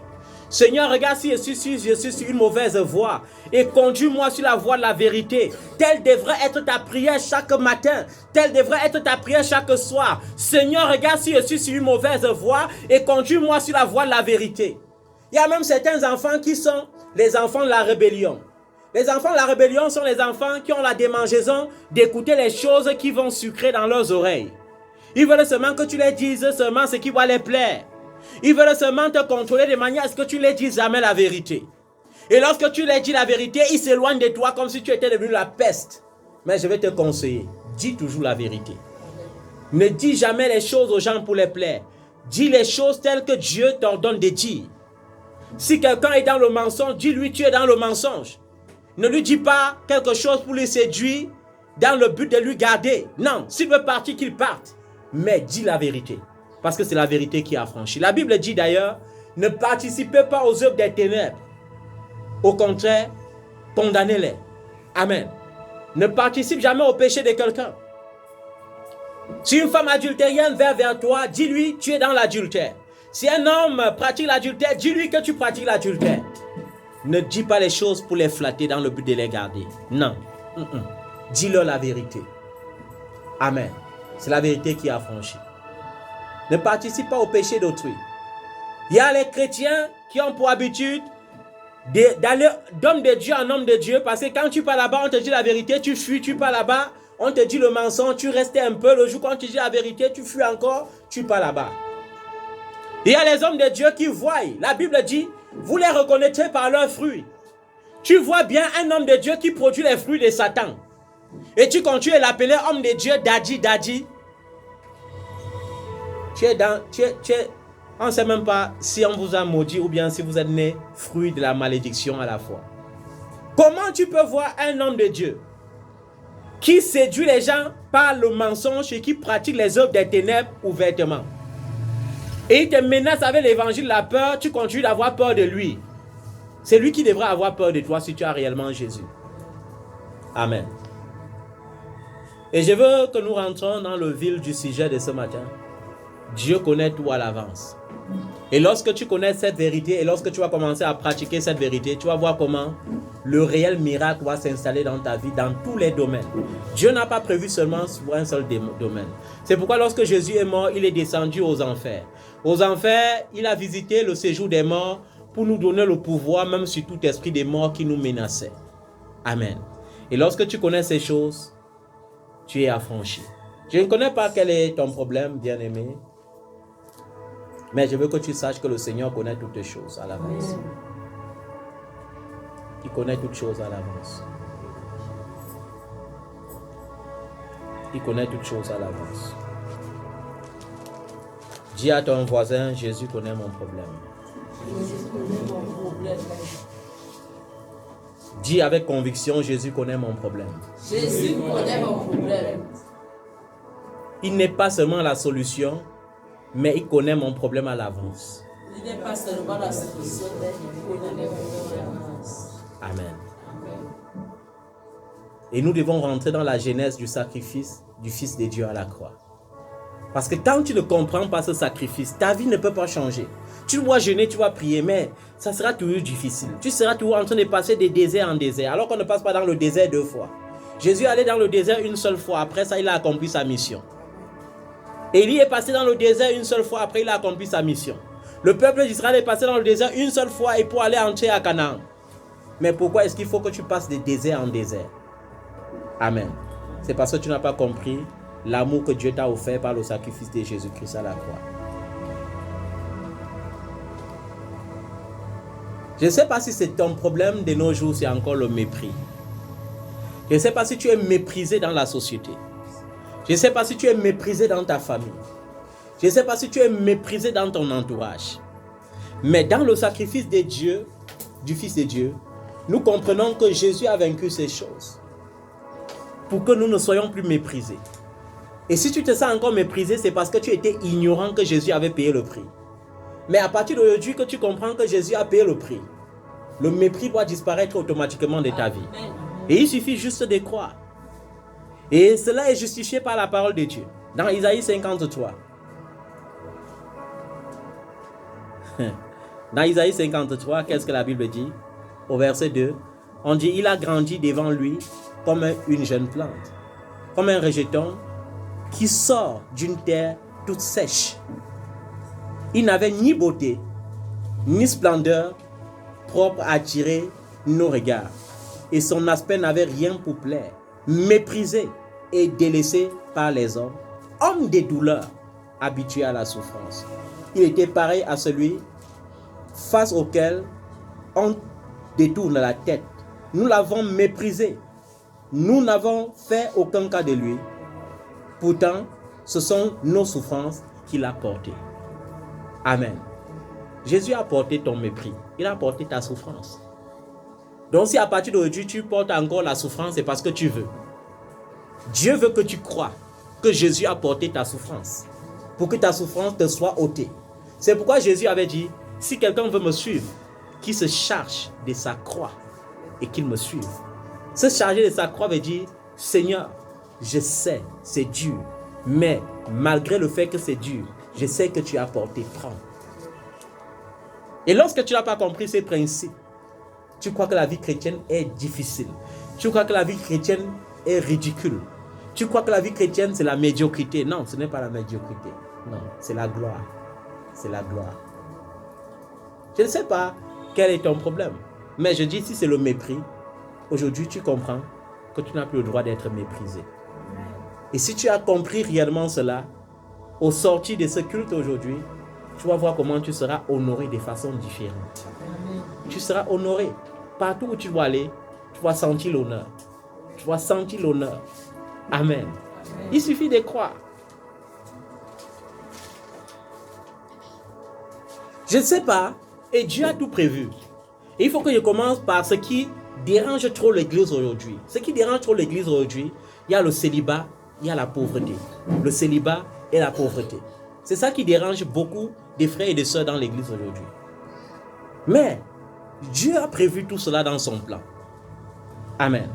Seigneur, regarde si je suis sur une mauvaise voie et conduis-moi sur la voie de la vérité. Telle devrait être ta prière chaque matin. Telle devrait être ta prière chaque soir. Seigneur, regarde si je suis sur une mauvaise voie et conduis-moi sur la voie de la vérité. Il y a même certains enfants qui sont les enfants de la rébellion. Les enfants de la rébellion sont les enfants qui ont la démangeaison d'écouter les choses qui vont sucrer dans leurs oreilles. Ils veulent seulement que tu les dises seulement ce qui va les plaire. Ils veulent seulement te contrôler de manière à ce que tu ne les dises jamais la vérité. Et lorsque tu leur dis la vérité, ils s'éloignent de toi comme si tu étais devenu la peste. Mais je vais te conseiller, dis toujours la vérité. Ne dis jamais les choses aux gens pour les plaire. Dis les choses telles que Dieu t'ordonne de dire. Si quelqu'un est dans le mensonge, dis-lui tu es dans le mensonge. Ne lui dis pas quelque chose pour lui séduire dans le but de lui garder. Non, s'il veut partir, qu'il parte. Mais dis la vérité. Parce que c'est la vérité qui a affranchi. La Bible dit d'ailleurs, ne participez pas aux œuvres des ténèbres. Au contraire, condamnez-les. Amen. Ne participe jamais au péché de quelqu'un. Si une femme adultérienne vient vers toi, dis-lui, tu es dans l'adultère. Si un homme pratique l'adultère, dis-lui que tu pratiques l'adultère. Ne dis pas les choses pour les flatter dans le but de les garder. Non. Dis-leur la vérité. Amen. C'est la vérité qui a affranchi. Ne participe pas au péché d'autrui. Il y a les chrétiens qui ont pour habitude d'aller d'homme de Dieu en homme de Dieu, parce que quand tu pars là-bas, on te dit la vérité, tu fuis, tu pars là-bas, On te dit le mensonge, tu restes un peu. Le jour quand tu dis la vérité, tu fuis encore, tu pars là-bas. Il y a les hommes de Dieu qui voient. La Bible dit, vous les reconnaîtrez par leurs fruits. Tu vois bien un homme de Dieu qui produit les fruits de Satan. Et tu continues à l'appeler homme de Dieu, daddy. On ne sait même pas si on vous a maudit ou bien si vous êtes né fruit de la malédiction à la fois. Comment tu peux voir un homme de Dieu qui séduit les gens par le mensonge et qui pratique les œuvres des ténèbres ouvertement? Et il te menace avec l'évangile de la peur, tu continues d'avoir peur de lui. C'est lui qui devrait avoir peur de toi si tu as réellement Jésus. Amen. Et je veux que nous rentrons dans le vif du sujet de ce matin. Dieu connaît tout à l'avance. Et lorsque tu connais cette vérité et lorsque tu vas commencer à pratiquer cette vérité, tu vas voir comment le réel miracle va s'installer dans ta vie, dans tous les domaines. Dieu n'a pas prévu seulement pour un seul domaine. C'est pourquoi lorsque Jésus est mort, il est descendu aux enfers. Aux enfers, il a visité le séjour des morts pour nous donner le pouvoir, même sur tout esprit des morts qui nous menaçait. Amen. Et lorsque tu connais ces choses, tu es affranchi. Je ne connais pas quel est ton problème, bien-aimé. Mais je veux que tu saches que le Seigneur connaît toutes choses à l'avance. Il connaît toutes choses à l'avance. Il connaît toutes choses à l'avance. Dis à ton voisin, Jésus connaît mon problème. Jésus connaît mon problème. Dis avec conviction, Jésus connaît mon problème. Jésus connaît mon problème. Il n'est pas seulement la solution, mais il connaît mon problème à l'avance. Il n'est pas seulement la solution, mais il connaît mon problème à l'avance. Amen. Et nous devons rentrer dans la genèse du sacrifice du Fils de Dieu à la croix. Parce que tant que tu ne comprends pas ce sacrifice, ta vie ne peut pas changer. Tu dois jeûner, tu vas prier, mais ça sera toujours difficile. Tu seras toujours en train de passer de désert en désert, alors qu'on ne passe pas dans le désert 2 fois. Jésus allait dans le désert une seule fois, après ça il a accompli sa mission. Élie est passé dans le désert une seule fois, après il a accompli sa mission. Le peuple d'Israël est passé dans le désert une seule fois et pour aller entrer à Canaan. Mais pourquoi est-ce qu'il faut que tu passes de désert en désert? Amen. C'est parce que tu n'as pas compris l'amour que Dieu t'a offert par le sacrifice de Jésus-Christ à la croix. Je ne sais pas si c'est ton problème de nos jours, c'est encore le mépris. Je ne sais pas si tu es méprisé dans la société. Je ne sais pas si tu es méprisé dans ta famille. Je ne sais pas si tu es méprisé dans ton entourage. Mais dans le sacrifice de Dieu, du Fils de Dieu, nous comprenons que Jésus a vaincu ces choses pour que nous ne soyons plus méprisés. Et si tu te sens encore méprisé, c'est parce que tu étais ignorant que Jésus avait payé le prix. Mais à partir d'aujourd'hui que tu comprends que Jésus a payé le prix, le mépris doit disparaître automatiquement de ta vie. Et il suffit juste de croire. Et cela est justifié par la parole de Dieu. Dans Isaïe 53. Dans Isaïe 53, qu'est-ce que la Bible dit? Au verset 2, on dit, il a grandi devant lui comme une jeune plante, comme un rejeton qui sort d'une terre toute sèche. Il n'avait ni beauté, ni splendeur propre à attirer nos regards. Et son aspect n'avait rien pour plaire. Méprisé et délaissé par les hommes, homme des douleurs, habitué à la souffrance. Il était pareil à celui face auquel on détourne la tête. Nous l'avons méprisé. Nous n'avons fait aucun cas de lui. Pourtant, ce sont nos souffrances qu'il a portées. Amen. Jésus a porté ton mépris. Il a porté ta souffrance. Donc si à partir d'aujourd'hui tu portes encore la souffrance, c'est parce que tu veux. Dieu veut que tu crois que Jésus a porté ta souffrance pour que ta souffrance te soit ôtée. C'est pourquoi Jésus avait dit, si quelqu'un veut me suivre, qu'il se charge de sa croix et qu'il me suive. Se charger de sa croix veut dire, Seigneur, je sais, c'est dur, mais malgré le fait que c'est dur, je sais que tu as porté, prends. Et lorsque tu n'as pas compris ces principes, tu crois que la vie chrétienne est difficile. Tu crois que la vie chrétienne est ridicule. Tu crois que la vie chrétienne, c'est la médiocrité. Non, ce n'est pas la médiocrité. Non, c'est la gloire. C'est la gloire. Je ne sais pas quel est ton problème. Mais je dis, si c'est le mépris, aujourd'hui tu comprends que tu n'as plus le droit d'être méprisé. Et si tu as compris réellement cela, au sortir de ce culte aujourd'hui, tu vas voir comment tu seras honoré de façon différente. Tu seras honoré. Partout où tu vas aller, tu vas sentir l'honneur. Tu vas sentir l'honneur. Amen. Il suffit de croire. Je ne sais pas, et Dieu a tout prévu. Et il faut que je commence par ce qui dérange trop l'Église aujourd'hui. Ce qui dérange trop l'Église aujourd'hui, il y a le célibat, il y a la pauvreté. Le célibat et la pauvreté. C'est ça qui dérange beaucoup des frères et des sœurs dans l'Église aujourd'hui. Mais Dieu a prévu tout cela dans son plan. Amen.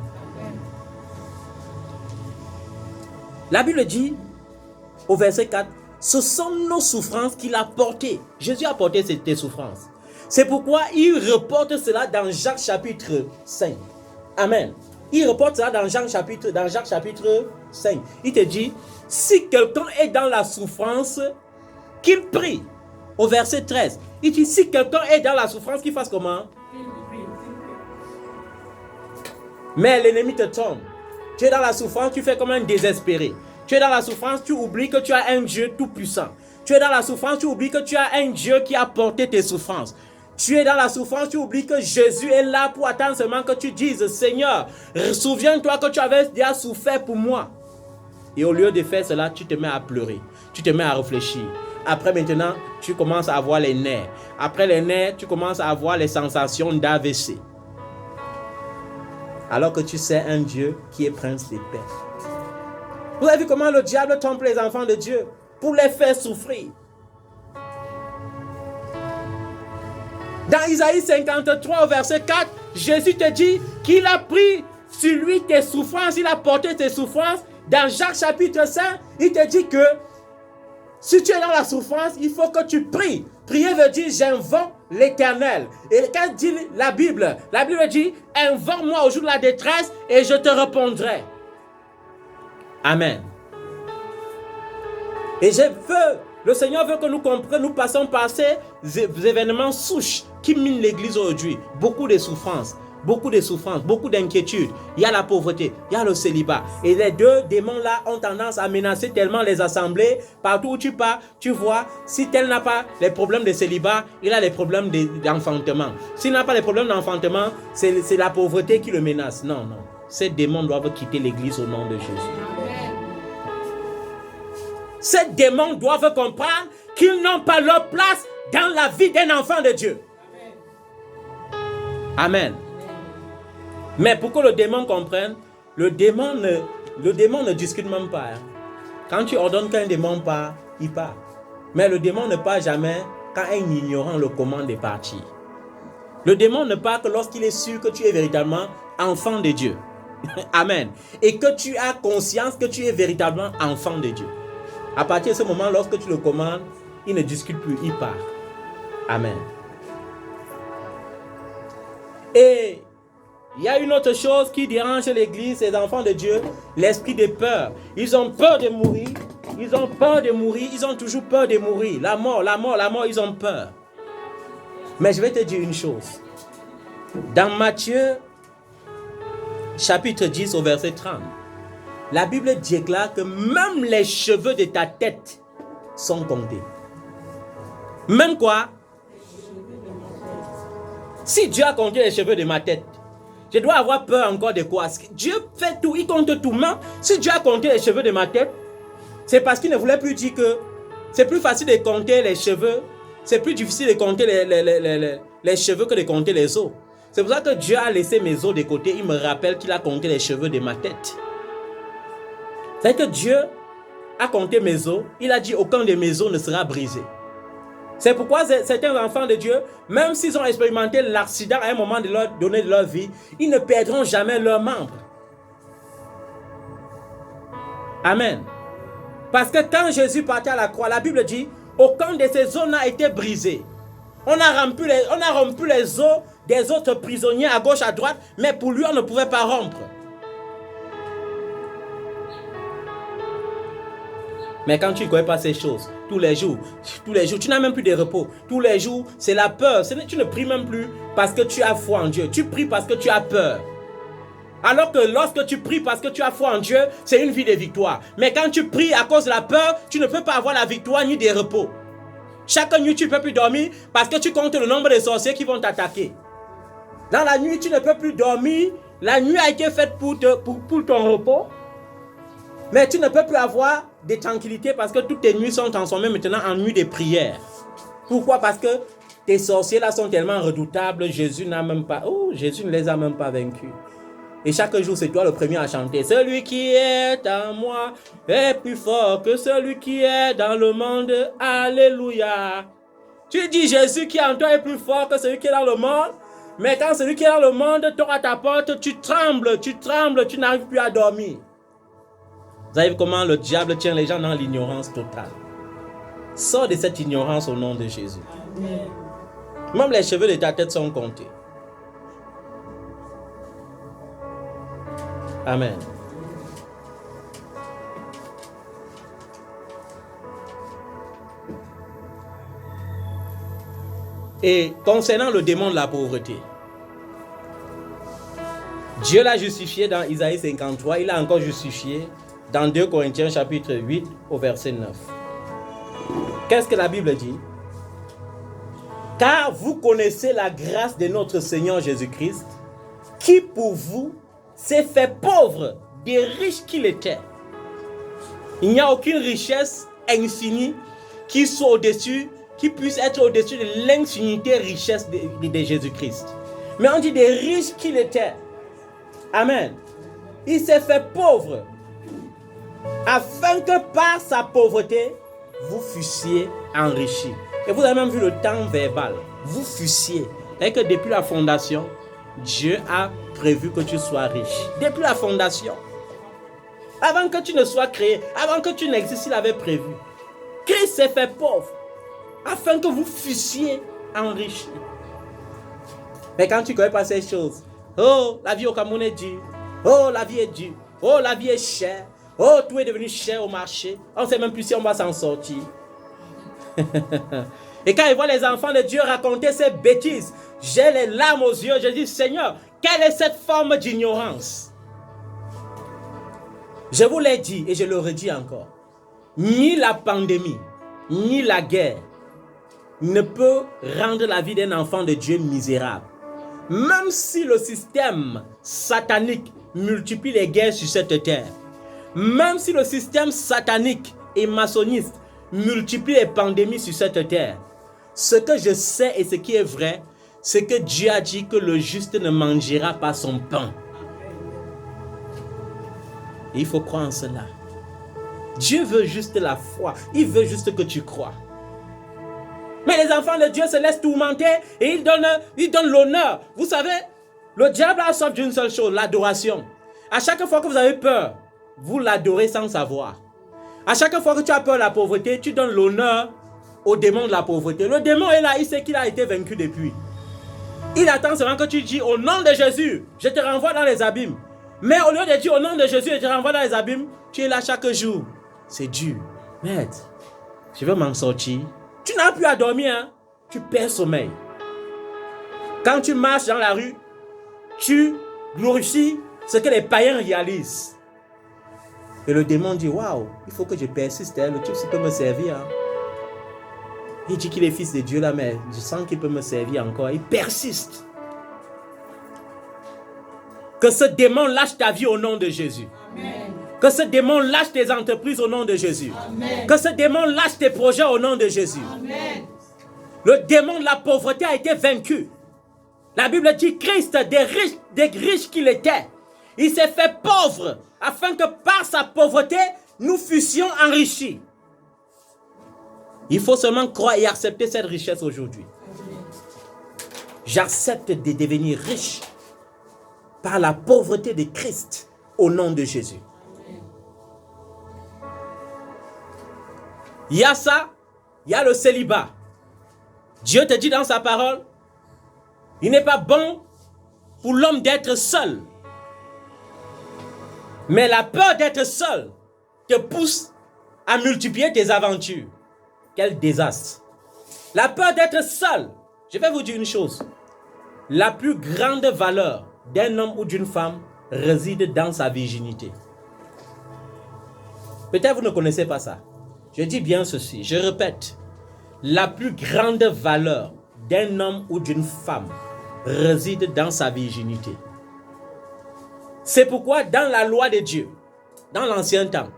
La Bible dit au verset 4, ce sont nos souffrances qu'il a portées. Jésus a porté tes souffrances. C'est pourquoi il reporte cela dans Jacques chapitre 5. Amen. Il reporte cela dans Jacques chapitre 5. Il te dit, si quelqu'un est dans la souffrance, qu'il prie. Au verset 13, il dit, si quelqu'un est dans la souffrance, qu'il fasse comment? Mais l'ennemi te tombe. Tu es dans la souffrance, tu fais comme un désespéré. Tu es dans la souffrance, tu oublies que tu as un Dieu tout-puissant. Tu es dans la souffrance, tu oublies que tu as un Dieu qui a porté tes souffrances. Tu es dans la souffrance, tu oublies que Jésus est là pour attendre seulement que tu dises, Seigneur, souviens-toi que tu avais déjà souffert pour moi. Et au lieu de faire cela, tu te mets à pleurer. Tu te mets à réfléchir. Après maintenant, tu commences à avoir les nerfs. Après les nerfs, tu commences à avoir les sensations d'AVC. Alors que tu sais un Dieu qui est prince des paix. Vous avez vu comment le diable trompe les enfants de Dieu pour les faire souffrir. Dans Isaïe 53 au verset 4, Jésus te dit qu'il a pris sur lui tes souffrances, il a porté tes souffrances. Dans Jacques chapitre 5, il te dit que si tu es dans la souffrance, il faut que tu pries. Prier veut dire j'invoque l'Éternel. Et quand dit la Bible dit invoque-moi au jour de la détresse et je te répondrai. Amen. Et le Seigneur veut que nous comprenions, nous passons par ces événements souches qui minent l'Église aujourd'hui. Beaucoup de souffrances, beaucoup d'inquiétudes. Il y a la pauvreté, il y a le célibat. Et les deux démons-là ont tendance à menacer tellement les assemblées. Partout où tu pars, tu vois, si tel n'a pas les problèmes de célibat, il a les problèmes d'enfantement. S'il n'a pas les problèmes d'enfantement, c'est la pauvreté qui le menace. Non. Ces démons doivent quitter l'Église au nom de Jésus. Ces démons doivent comprendre qu'ils n'ont pas leur place dans la vie d'un enfant de Dieu. Amen. Mais pour que le démon comprenne, le démon ne discute même pas. Quand tu ordonnes qu'un démon part, il part. Mais le démon ne part jamais quand un ignorant le commande de partir. Le démon ne part que lorsqu'il est sûr que tu es véritablement enfant de Dieu. Amen. Et que tu as conscience que tu es véritablement enfant de Dieu. À partir de ce moment, lorsque tu le commandes, il ne discute plus, il part. Amen. Et il y a une autre chose qui dérange l'Église, les enfants de Dieu, l'esprit de peur. Ils ont peur de mourir. Ils ont peur de mourir. Ils ont toujours peur de mourir. La mort, ils ont peur. Mais je vais te dire une chose. Dans Matthieu, chapitre 10, au verset 30, la Bible déclare que même les cheveux de ta tête sont comptés. Même quoi? Si Dieu a compté les cheveux de ma tête, je dois avoir peur encore de quoi? Dieu fait tout, il compte tout. Même si Dieu a compté les cheveux de ma tête, c'est parce qu'il ne voulait plus dire que c'est plus facile de compter les cheveux, c'est plus difficile de compter les cheveux que de compter les os. C'est pour ça que Dieu a laissé mes os de côté. Il me rappelle qu'il a compté les cheveux de ma tête. C'est que Dieu a compté mes os. Il a dit aucun de mes os ne sera brisé. C'est pourquoi certains enfants de Dieu, même s'ils ont expérimenté l'accident à un moment donné de leur vie, ils ne perdront jamais leurs membres. Amen. Parce que quand Jésus partait à la croix, la Bible dit, aucun de ces os n'a été brisé. On a rompu les os des autres prisonniers à gauche, à droite, mais pour lui, on ne pouvait pas rompre. Mais quand tu ne connais pas ces choses, tous les jours, tu n'as même plus de repos. Tous les jours, c'est la peur. Tu ne pries même plus parce que tu as foi en Dieu. Tu pries parce que tu as peur. Alors que lorsque tu pries parce que tu as foi en Dieu, c'est une vie de victoire. Mais quand tu pries à cause de la peur, tu ne peux pas avoir la victoire ni des repos. Chaque nuit, tu ne peux plus dormir parce que tu comptes le nombre de sorciers qui vont t'attaquer. Dans la nuit, tu ne peux plus dormir. La nuit a été faite pour ton repos. Mais tu ne peux plus avoir de tranquillité parce que toutes tes nuits sont transformées maintenant en nuits de prière. Pourquoi? Parce que tes sorciers là sont tellement redoutables. Jésus ne les a même pas vaincus. Et chaque jour, c'est toi le premier à chanter. Celui qui est en moi est plus fort que celui qui est dans le monde. Alléluia. Tu dis Jésus qui est en toi est plus fort que celui qui est dans le monde. Mais quand celui qui est dans le monde toque à ta porte, tu trembles, tu n'arrives plus à dormir. Vous savez comment le diable tient les gens dans l'ignorance totale. Sors de cette ignorance au nom de Jésus. Amen. Même les cheveux de ta tête sont comptés. Amen. Et concernant le démon de la pauvreté, Dieu l'a justifié dans Isaïe 53, il l'a encore justifié dans 2 Corinthiens chapitre 8 au verset 9. Qu'est-ce que la Bible dit? Car vous connaissez la grâce de notre Seigneur Jésus-Christ, qui pour vous s'est fait pauvre des riches qu'il était. Il n'y a aucune richesse infinie qui soit au-dessus, qui puisse être au-dessus de l'infinité richesse de Jésus-Christ. Mais on dit des riches qu'il était. Amen. Il s'est fait pauvre afin que par sa pauvreté, vous fussiez enrichis. Et vous avez même vu le temps verbal. Vous fussiez. Et que depuis la fondation, Dieu a prévu que tu sois riche. Depuis la fondation. Avant que tu ne sois créé, avant que tu n'existes, il avait prévu. Christ s'est fait pauvre afin que vous fussiez enrichis. Mais quand tu ne connais pas ces choses, oh, la vie au Cameroun est dure. Oh, la vie est dure. Oh, la vie est chère. Oh, tout est devenu cher au marché. On ne sait même plus si on va s'en sortir. Et quand ils voient les enfants de Dieu raconter ces bêtises, j'ai les larmes aux yeux. Je dis, Seigneur, quelle est cette forme d'ignorance? Je vous l'ai dit et je le redis encore. Ni la pandémie, ni la guerre ne peut rendre la vie d'un enfant de Dieu misérable. Même si le système satanique multiplie les guerres sur cette terre, même si le système satanique et maçonniste multiplie les pandémies sur cette terre, ce que je sais et ce qui est vrai, c'est que Dieu a dit que le juste ne mangera pas son pain. Et il faut croire en cela. Dieu veut juste la foi. Il veut juste que tu crois. Mais les enfants de Dieu se laissent tourmenter et ils donnent l'honneur. Vous savez, le diable a soif d'une seule chose, l'adoration. À chaque fois que vous avez peur, vous l'adorez sans savoir. À chaque fois que tu as peur de la pauvreté, tu donnes l'honneur au démon de la pauvreté. Le démon est là, il sait qu'il a été vaincu depuis. Il attend seulement que tu dis au nom de Jésus, je te renvoie dans les abîmes. Mais au lieu de dire au nom de Jésus, je te renvoie dans les abîmes, tu es là chaque jour. C'est dur. Maître, je veux m'en sortir. Tu n'as plus à dormir, hein? Tu perds sommeil. Quand tu marches dans la rue, tu glorifies ce que les païens réalisent. Et le démon dit, waouh, il faut que je persiste, hein? Le type peut me servir. Hein? Il dit qu'il est fils de Dieu là, mais je sens qu'il peut me servir encore. Il persiste. Que ce démon lâche ta vie au nom de Jésus. Amen. Que ce démon lâche tes entreprises au nom de Jésus. Amen. Que ce démon lâche tes projets au nom de Jésus. Amen. Le démon de la pauvreté a été vaincu. La Bible dit Christ, des riches qu'il était, il s'est fait pauvre afin que par sa pauvreté, nous fussions enrichis. Il faut seulement croire et accepter cette richesse aujourd'hui. J'accepte de devenir riche par la pauvreté de Christ au nom de Jésus. Il y a ça, il y a le célibat. Dieu te dit dans sa parole, il n'est pas bon pour l'homme d'être seul. Mais la peur d'être seul te pousse à multiplier tes aventures. Quel désastre. La peur d'être seul. Je vais vous dire une chose. La plus grande valeur d'un homme ou d'une femme réside dans sa virginité. Peut-être vous ne connaissez pas ça. Je dis bien ceci, je répète. La plus grande valeur d'un homme ou d'une femme réside dans sa virginité. C'est pourquoi dans la loi de Dieu, dans l'ancien temps,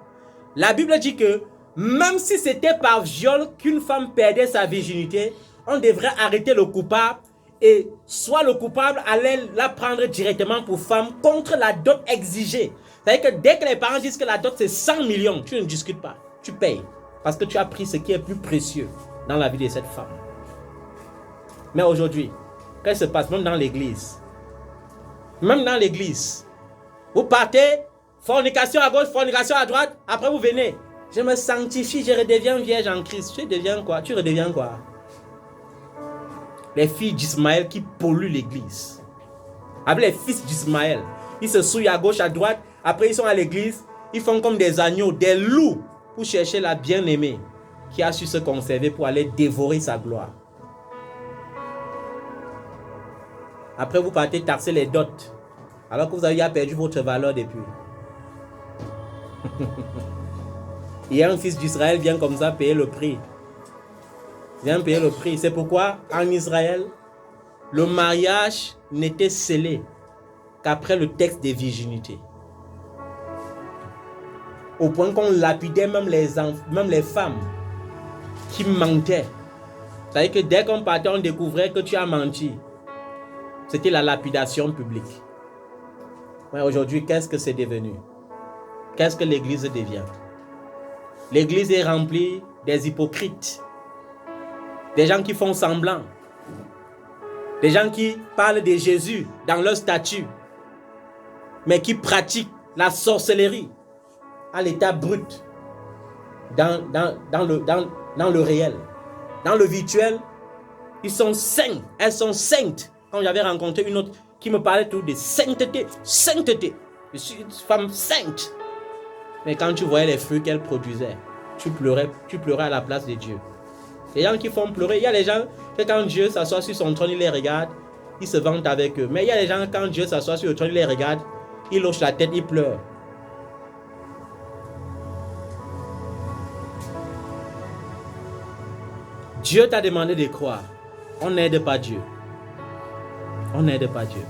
la Bible dit que même si c'était par viol qu'une femme perdait sa virginité, on devrait arrêter le coupable et soit le coupable allait la prendre directement pour femme contre la dot exigée. C'est-à-dire que dès que les parents disent que la dot c'est 100 millions, tu ne discutes pas, tu payes. Parce que tu as pris ce qui est plus précieux dans la vie de cette femme. Mais aujourd'hui, qu'est-ce qui se passe même dans l'église? Même dans l'église, vous partez, fornication à gauche, fornication à droite, après vous venez. Je me sanctifie, je redeviens vierge en Christ. Tu deviens quoi? Tu redeviens quoi? Les filles d'Ismaël qui polluent l'église. Avec les fils d'Ismaël, ils se souillent à gauche, à droite, après ils sont à l'église, ils font comme des agneaux, des loups, pour chercher la bien-aimée qui a su se conserver pour aller dévorer sa gloire. Après, vous partez taxer les dots, alors que vous avez perdu votre valeur depuis. Et un fils d'Israël vient comme ça payer le prix. Vient payer le prix. C'est pourquoi, en Israël, le mariage n'était scellé qu'après le texte des virginités. Au point qu'on lapidait même les femmes qui mentaient. C'est-à-dire que dès qu'on partait, on découvrait que tu as menti. C'était la lapidation publique. Mais aujourd'hui, qu'est-ce que c'est devenu? Qu'est-ce que l'Église devient? L'Église est remplie des hypocrites. Des gens qui font semblant. Des gens qui parlent de Jésus dans leur statut, mais qui pratiquent la sorcellerie à l'état brut, dans le réel. Dans le virtuel, ils sont saints, elles sont saintes. Quand j'avais rencontré une autre qui me parlait tout de sainteté, sainteté. Je suis une femme sainte. Mais quand tu voyais les fruits qu'elle produisait, tu pleurais à la place de Dieu. Les gens qui font pleurer, il y a les gens que quand Dieu s'assoit sur son trône, il les regarde, il se vante avec eux. Mais il y a les gens quand Dieu s'assoit sur le trône, il les regarde, il hoche la tête, il pleure. Dieu t'a demandé de croire. On n'aide pas Dieu. On n'aide pas Dieu.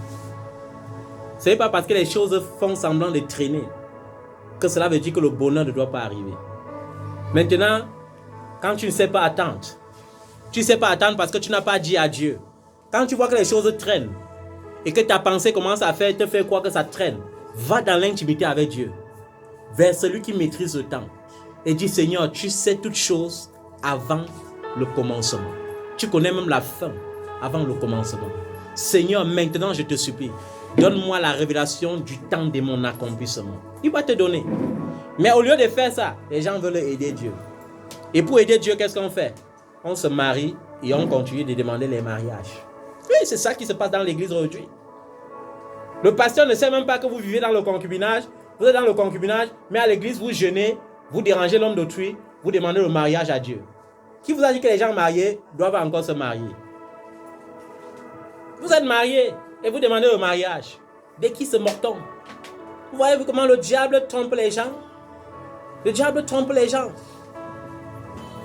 Ce n'est pas parce que les choses font semblant de traîner que cela veut dire que le bonheur ne doit pas arriver. Maintenant, quand tu ne sais pas attendre, tu ne sais pas attendre parce que tu n'as pas dit à Dieu. Quand tu vois que les choses traînent et que ta pensée commence à te faire croire que ça traîne, va dans l'intimité avec Dieu, vers celui qui maîtrise le temps et dis Seigneur, tu sais toutes choses avant le commencement. Tu connais même la fin avant le commencement. Seigneur, maintenant je te supplie, donne-moi la révélation du temps de mon accomplissement. Il va te donner. Mais au lieu de faire ça, les gens veulent aider Dieu. Et pour aider Dieu, qu'est-ce qu'on fait? On se marie et on continue de demander les mariages. Oui, c'est ça qui se passe dans l'église aujourd'hui. Le pasteur ne sait même pas que vous vivez dans le concubinage. Vous êtes dans le concubinage, mais à l'église, vous jeûnez, vous dérangez l'homme d'autrui, vous demandez le mariage à Dieu. Qui vous a dit que les gens mariés doivent encore se marier? Vous êtes mariés et vous demandez le mariage. De qui se moque-t-on? Vous voyez comment le diable trompe les gens? Le diable trompe les gens.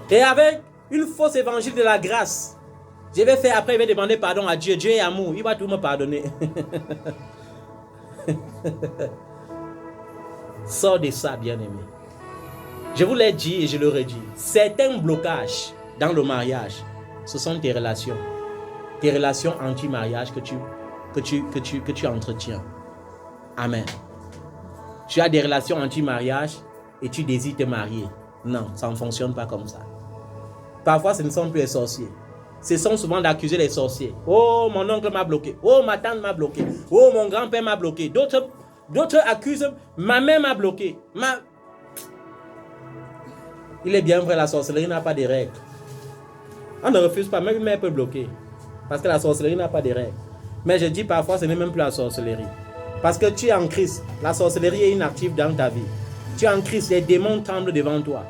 Et avec une fausse évangile de la grâce, je vais faire après, il va demander pardon à Dieu. Dieu est amour, il va tout me pardonner. Sors de ça, bien-aimé. Je vous l'ai dit et je le redis. Certains blocages dans le mariage, ce sont tes relations. Tes relations anti-mariage que tu entretiens. Amen. Tu as des relations anti-mariage et tu désires te marier. Non, ça ne fonctionne pas comme ça. Parfois, ce ne sont plus les sorciers. Ce sont souvent d'accuser les sorciers. Oh, mon oncle m'a bloqué. Oh, ma tante m'a bloqué. Oh, mon grand-père m'a bloqué. D'autres accusent, ma mère m'a bloqué. Il est bien vrai, la sorcellerie n'a pas de règles. On ne refuse pas, même une mère peut bloquer. Parce que la sorcellerie n'a pas de règles. Mais je dis parfois, ce n'est même plus la sorcellerie. Parce que tu es en Christ. La sorcellerie est inactive dans ta vie. Tu es en Christ, les démons tremblent devant toi.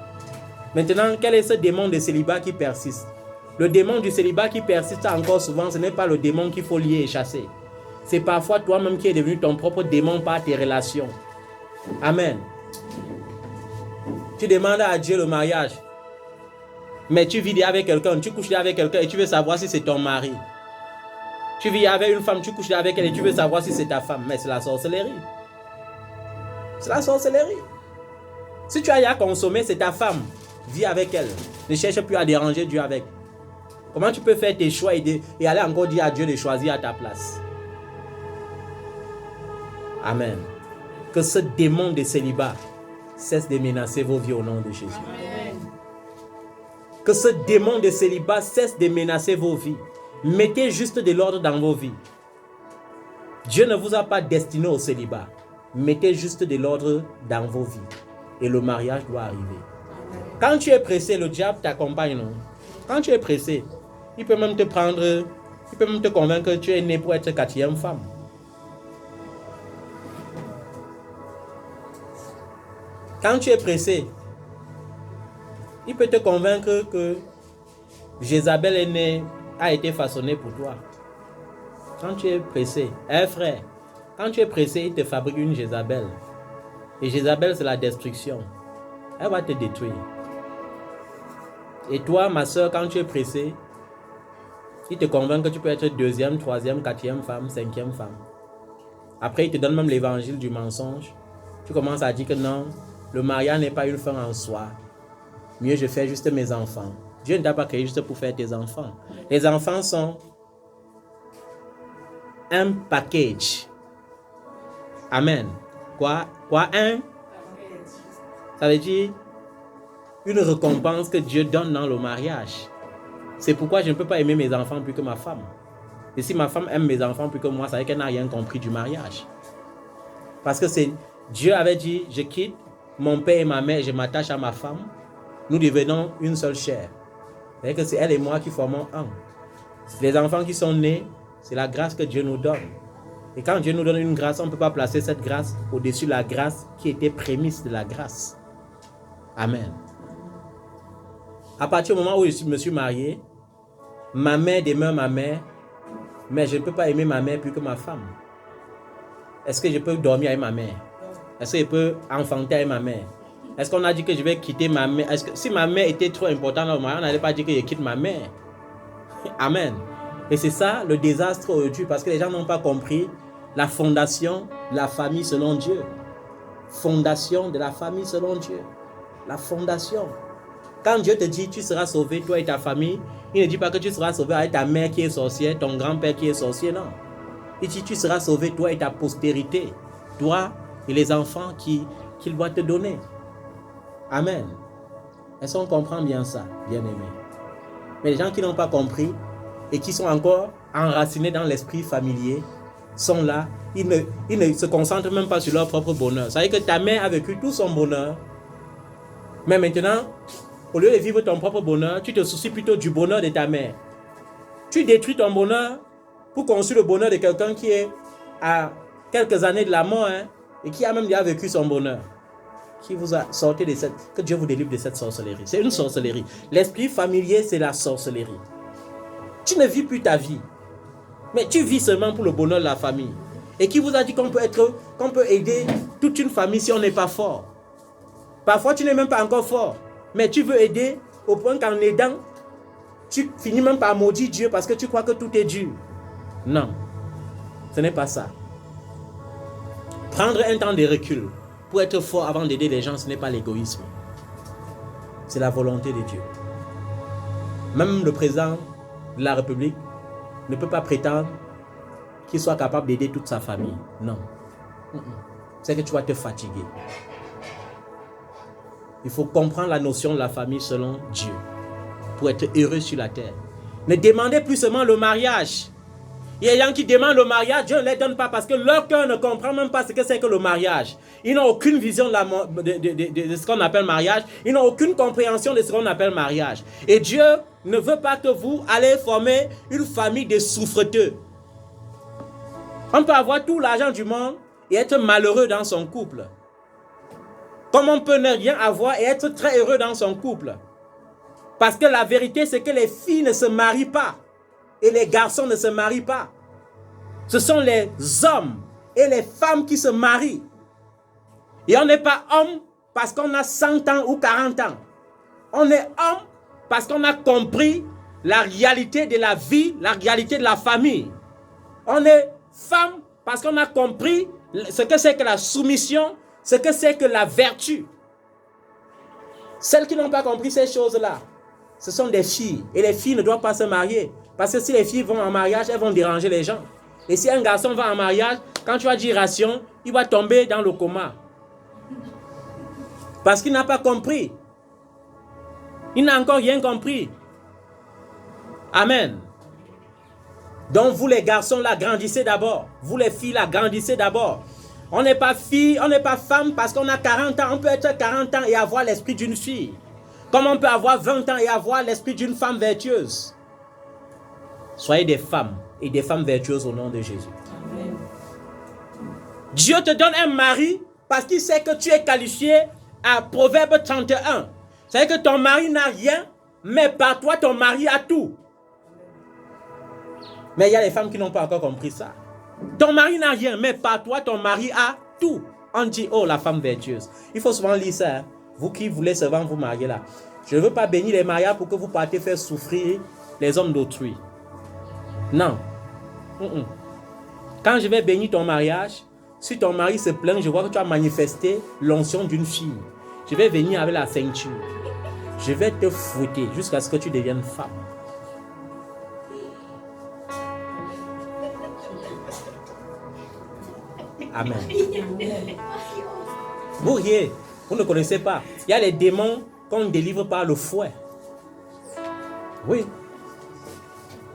Maintenant, quel est ce démon de célibat qui persiste? Le démon du célibat qui persiste encore souvent, ce n'est pas le démon qu'il faut lier et chasser. C'est parfois toi-même qui es devenu ton propre démon par tes relations. Amen. Tu demandes à Dieu le mariage. Mais tu vis avec quelqu'un, tu couches avec quelqu'un et tu veux savoir si c'est ton mari. Tu vis avec une femme, tu couches avec elle et tu veux savoir si c'est ta femme. Mais c'est la sorcellerie. C'est la sorcellerie. Si tu as à consommer, c'est ta femme. Vis avec elle. Ne cherche plus à déranger Dieu avec. Comment tu peux faire tes choix et aller encore dire à Dieu de choisir à ta place? Amen. Que ce démon de célibat cesse de menacer vos vies au nom de Jésus. Amen. Que ce démon de célibat cesse de menacer vos vies. Mettez juste de l'ordre dans vos vies. Dieu ne vous a pas destiné au célibat. Mettez juste de l'ordre dans vos vies. Et le mariage doit arriver. Quand tu es pressé, le diable t'accompagne, non? Quand tu es pressé, il peut même te prendre, il peut même te convaincre que tu es né pour être quatrième femme. Quand tu es pressé, il peut te convaincre que Jézabel est née, a été façonnée pour toi. Quand tu es pressé, frère, quand tu es pressé, il te fabrique une Jézabel. Et Jézabel, c'est la destruction. Elle va te détruire. Et toi, ma soeur, quand tu es pressé, il te convainc que tu peux être deuxième, troisième, quatrième femme, cinquième femme. Après, il te donne même l'évangile du mensonge. Tu commences à dire que non, le mariage n'est pas une fin en soi. Mieux, je fais juste mes enfants. Dieu ne t'a pas créé juste pour faire tes enfants. Les enfants sont un package. Amen. Quoi un? Ça veut dire une récompense que Dieu donne dans le mariage. C'est pourquoi je ne peux pas aimer mes enfants plus que ma femme. Et si ma femme aime mes enfants plus que moi, ça veut dire qu'elle n'a rien compris du mariage. Parce que Dieu avait dit, je quitte mon père et ma mère, je m'attache à ma femme. Nous devenons une seule chair. C'est-à-dire que c'est elle et moi qui formons un. Les enfants qui sont nés, c'est la grâce que Dieu nous donne. Et quand Dieu nous donne une grâce, on ne peut pas placer cette grâce au-dessus de la grâce qui était prémisse de la grâce. Amen. À partir du moment où je me suis marié, ma mère demeure ma mère, mais je ne peux pas aimer ma mère plus que ma femme. Est-ce que je peux dormir avec ma mère? Est-ce que je peux enfanter avec ma mère? Est-ce qu'on a dit que je vais quitter ma mère? Est-ce que si ma mère était trop importante dans le mariage, on n'allait pas dire que je quitte ma mère? Amen. Et c'est ça le désastre aujourd'hui, parce que les gens n'ont pas compris la fondation de la famille selon Dieu. Fondation de la famille selon Dieu. La fondation. Quand Dieu te dit tu seras sauvé, toi et ta famille, il ne dit pas que tu seras sauvé avec ta mère qui est sorcière, ton grand-père qui est sorcier, non. Il dit tu seras sauvé, toi et ta postérité, toi et les enfants qu'il doit te donner. Amen. Est-ce qu'on comprend bien ça, bien-aimés? Mais les gens qui n'ont pas compris et qui sont encore enracinés dans l'esprit familier sont là, ils ne se concentrent même pas sur leur propre bonheur. Ça veut dire que ta mère a vécu tout son bonheur, mais maintenant, au lieu de vivre ton propre bonheur, tu te soucies plutôt du bonheur de ta mère. Tu détruis ton bonheur pour construire le bonheur de quelqu'un qui est à quelques années de la mort, et qui a même déjà vécu son bonheur. Qui vous a sorti de cette... Que Dieu vous délivre de cette sorcellerie. C'est une sorcellerie. L'esprit familier, c'est la sorcellerie. Tu ne vis plus ta vie, mais tu vis seulement pour le bonheur de la famille. Et qui vous a dit qu'on peut aider toute une famille si on n'est pas fort? Parfois, tu n'es même pas encore fort, mais tu veux aider au point qu'en aidant, tu finis même par maudire Dieu parce que tu crois que tout est dur. Non, ce n'est pas ça. Prendre un temps de recul pour être fort avant d'aider les gens, ce n'est pas l'égoïsme. C'est la volonté de Dieu. Même le président de la République ne peut pas prétendre qu'il soit capable d'aider toute sa famille. Non. C'est que tu vas te fatiguer. Il faut comprendre la notion de la famille selon Dieu pour être heureux sur la terre. Ne demandez plus seulement le mariage. Il y a des gens qui demandent le mariage, Dieu ne les donne pas parce que leur cœur ne comprend même pas ce que c'est que le mariage. Ils n'ont aucune vision de ce qu'on appelle mariage. Ils n'ont aucune compréhension de ce qu'on appelle mariage. Et Dieu ne veut pas que vous allez former une famille de souffreteux. On peut avoir tout l'argent du monde et être malheureux dans son couple. Comme on peut ne rien avoir et être très heureux dans son couple. Parce que la vérité, c'est que les filles ne se marient pas. Et les garçons ne se marient pas. Ce sont les hommes et les femmes qui se marient. Et on n'est pas homme parce qu'on a 100 ans ou 40 ans. On est homme parce qu'on a compris la réalité de la vie, la réalité de la famille. On est femme parce qu'on a compris ce que c'est que la soumission, ce que c'est que la vertu. Celles qui n'ont pas compris ces choses-là, ce sont des filles. Et les filles ne doivent pas se marier. Parce que si les filles vont en mariage, elles vont déranger les gens. Et si un garçon va en mariage, quand tu vas dire ration, il va tomber dans le coma. Parce qu'il n'a pas compris. Il n'a encore rien compris. Amen. Donc vous les garçons là, grandissez d'abord. Vous les filles là, grandissez d'abord. On n'est pas fille, on n'est pas femme parce qu'on a 40 ans. On peut être 40 ans et avoir l'esprit d'une fille. Comme on peut avoir 20 ans et avoir l'esprit d'une femme vertueuse. Soyez des femmes et des femmes vertueuses au nom de Jésus. Amen. Dieu te donne un mari parce qu'il sait que tu es qualifié à Proverbe 31. C'est-à-dire que ton mari n'a rien, mais par toi, ton mari a tout. Mais il y a les femmes qui n'ont pas encore compris ça. Ton mari n'a rien, mais par toi, ton mari a tout. On dit, oh, la femme vertueuse. Il faut souvent lire ça. Hein. Vous qui voulez souvent vous marier là. Je ne veux pas bénir les mariages pour que vous partiez faire souffrir les hommes d'autrui. Non. Quand je vais bénir ton mariage, si ton mari se plaint, je vois que tu as manifesté l'onction d'une fille. Je vais venir avec la ceinture. Je vais te fouetter jusqu'à ce que tu deviennes femme. Amen. Vous riez, vous ne connaissez pas. Il y a les démons qu'on délivre par le fouet. Oui.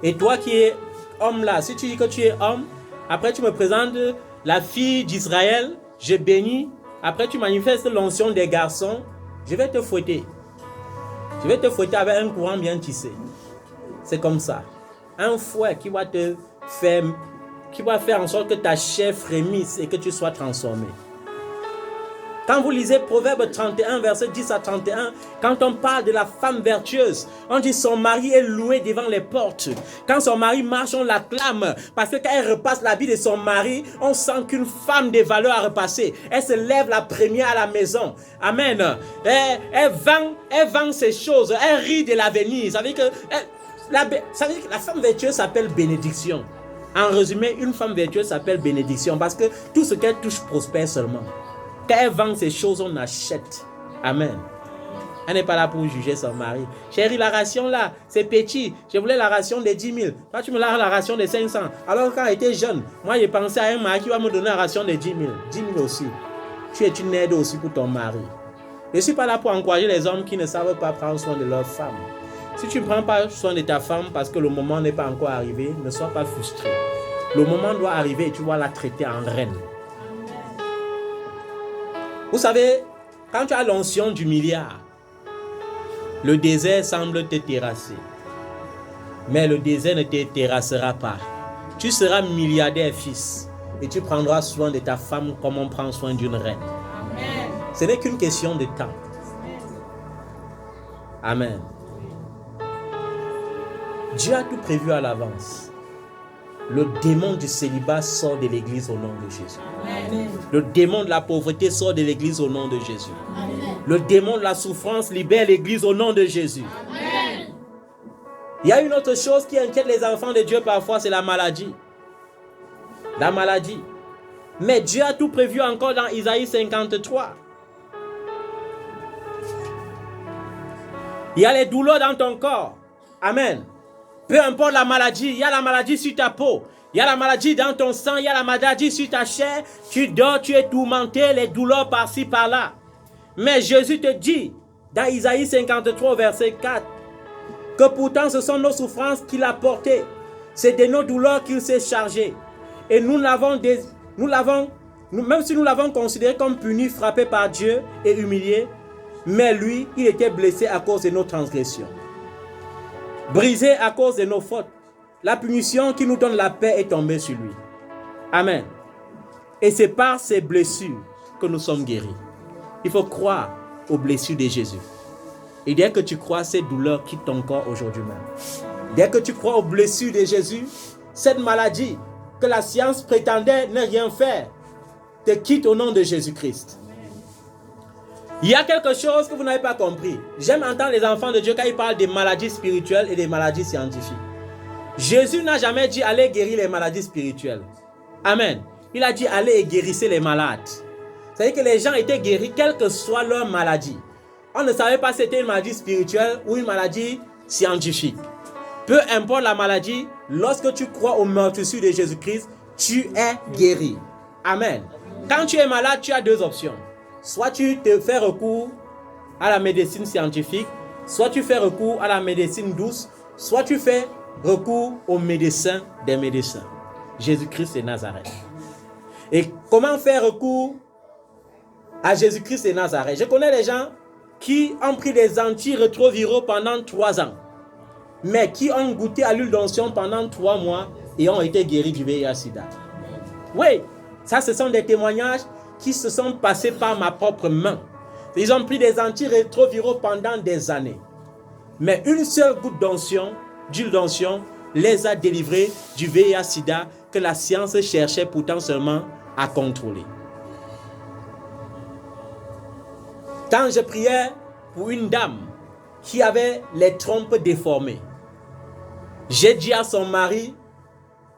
Et toi qui es homme là, si tu dis que tu es homme, après tu me présentes la fille d'Israël, je bénis, après tu manifestes l'onction des garçons, je vais te fouetter. Je vais te fouetter avec un courant bien tissé. C'est comme ça. Un fouet qui va te faire, qui va faire en sorte que ta chair frémisse et que tu sois transformé. Quand vous lisez Proverbe 31, verset 10 à 31, quand on parle de la femme vertueuse, on dit son mari est loué devant les portes. Quand son mari marche, on l'acclame. Parce que quand elle repasse la vie de son mari, on sent qu'une femme de valeur a repassé. Elle se lève la première à la maison. Amen. Elle vend ces choses. Elle rit de l'avenir. Ça veut dire que la femme vertueuse s'appelle bénédiction. En résumé, une femme vertueuse s'appelle bénédiction parce que tout ce qu'elle touche prospère seulement. Quand elle vend ces choses, on achète. Amen. Elle n'est pas là pour juger son mari. Chérie, la ration là, c'est petit. Je voulais la ration de 10 000. Toi, tu me donnes la ration de 500. Alors, quand j'étais jeune, moi, j'ai pensé à un mari qui va me donner la ration de 10 000. 10 000 aussi. Tu es une aide aussi pour ton mari. Je ne suis pas là pour encourager les hommes qui ne savent pas prendre soin de leur femme. Si tu ne prends pas soin de ta femme parce que le moment n'est pas encore arrivé, ne sois pas frustré. Le moment doit arriver et tu vas la traiter en reine. Vous savez, quand tu as l'onction du milliard, le désert semble te terrasser. Mais le désert ne te terrassera pas. Tu seras milliardaire, fils. Et tu prendras soin de ta femme comme on prend soin d'une reine. Amen. Ce n'est qu'une question de temps. Amen. Dieu a tout prévu à l'avance. Le démon du célibat sort de l'église au nom de Jésus. Amen. Le démon de la pauvreté sort de l'église au nom de Jésus. Amen. Le démon de la souffrance libère l'église au nom de Jésus. Amen. Il y a une autre chose qui inquiète les enfants de Dieu parfois, c'est la maladie. La maladie. Mais Dieu a tout prévu encore dans Isaïe 53. Il y a les douleurs dans ton corps. Amen. Peu importe la maladie, il y a la maladie sur ta peau, il y a la maladie dans ton sang, il y a la maladie sur ta chair. Tu dors, tu es tourmenté, les douleurs par-ci, par-là. Mais Jésus te dit, dans Isaïe 53, verset 4, que pourtant ce sont nos souffrances qu'il a portées. C'est de nos douleurs qu'il s'est chargé. Et même si nous l'avons considéré comme puni, frappé par Dieu et humilié, mais lui, il était blessé à cause de nos transgressions. Brisé à cause de nos fautes. La punition qui nous donne la paix est tombée sur lui. Amen. Et c'est par ces blessures que nous sommes guéris. Il faut croire aux blessures de Jésus. Et dès que tu crois, ces douleurs quittent ton corps aujourd'hui même. Dès que tu crois aux blessures de Jésus, cette maladie que la science prétendait ne rien faire, te quitte au nom de Jésus-Christ. Il y a quelque chose que vous n'avez pas compris. J'aime entendre les enfants de Dieu quand ils parlent des maladies spirituelles et des maladies scientifiques. Jésus n'a jamais dit allez guérir les maladies spirituelles. Amen. Il a dit allez et guérissez les malades. C'est-à-dire que les gens étaient guéris quelle que soit leur maladie. On ne savait pas si c'était une maladie spirituelle ou une maladie scientifique. Peu importe la maladie, lorsque tu crois au meurtrissure de Jésus-Christ, tu es guéri. Amen. Quand tu es malade, tu as deux options. Soit tu te fais recours à la médecine scientifique, soit tu fais recours à la médecine douce, soit tu fais recours au médecin des médecins, Jésus-Christ de Nazareth. Et comment faire recours à Jésus-Christ de Nazareth? Je connais des gens qui ont pris des antirétroviraux pendant 3 ans, mais qui ont goûté à l'huile d'onction pendant 3 mois et ont été guéris du VIH-Sida. Oui, ça ce sont des témoignages qui se sont passés par ma propre main. Ils ont pris des antirétroviraux pendant des années. Mais une seule goutte d'onction, d'huile d'onction, les a délivrés du VIH-Sida que la science cherchait pourtant seulement à contrôler. Quand je priais pour une dame qui avait les trompes déformées, j'ai dit à son mari,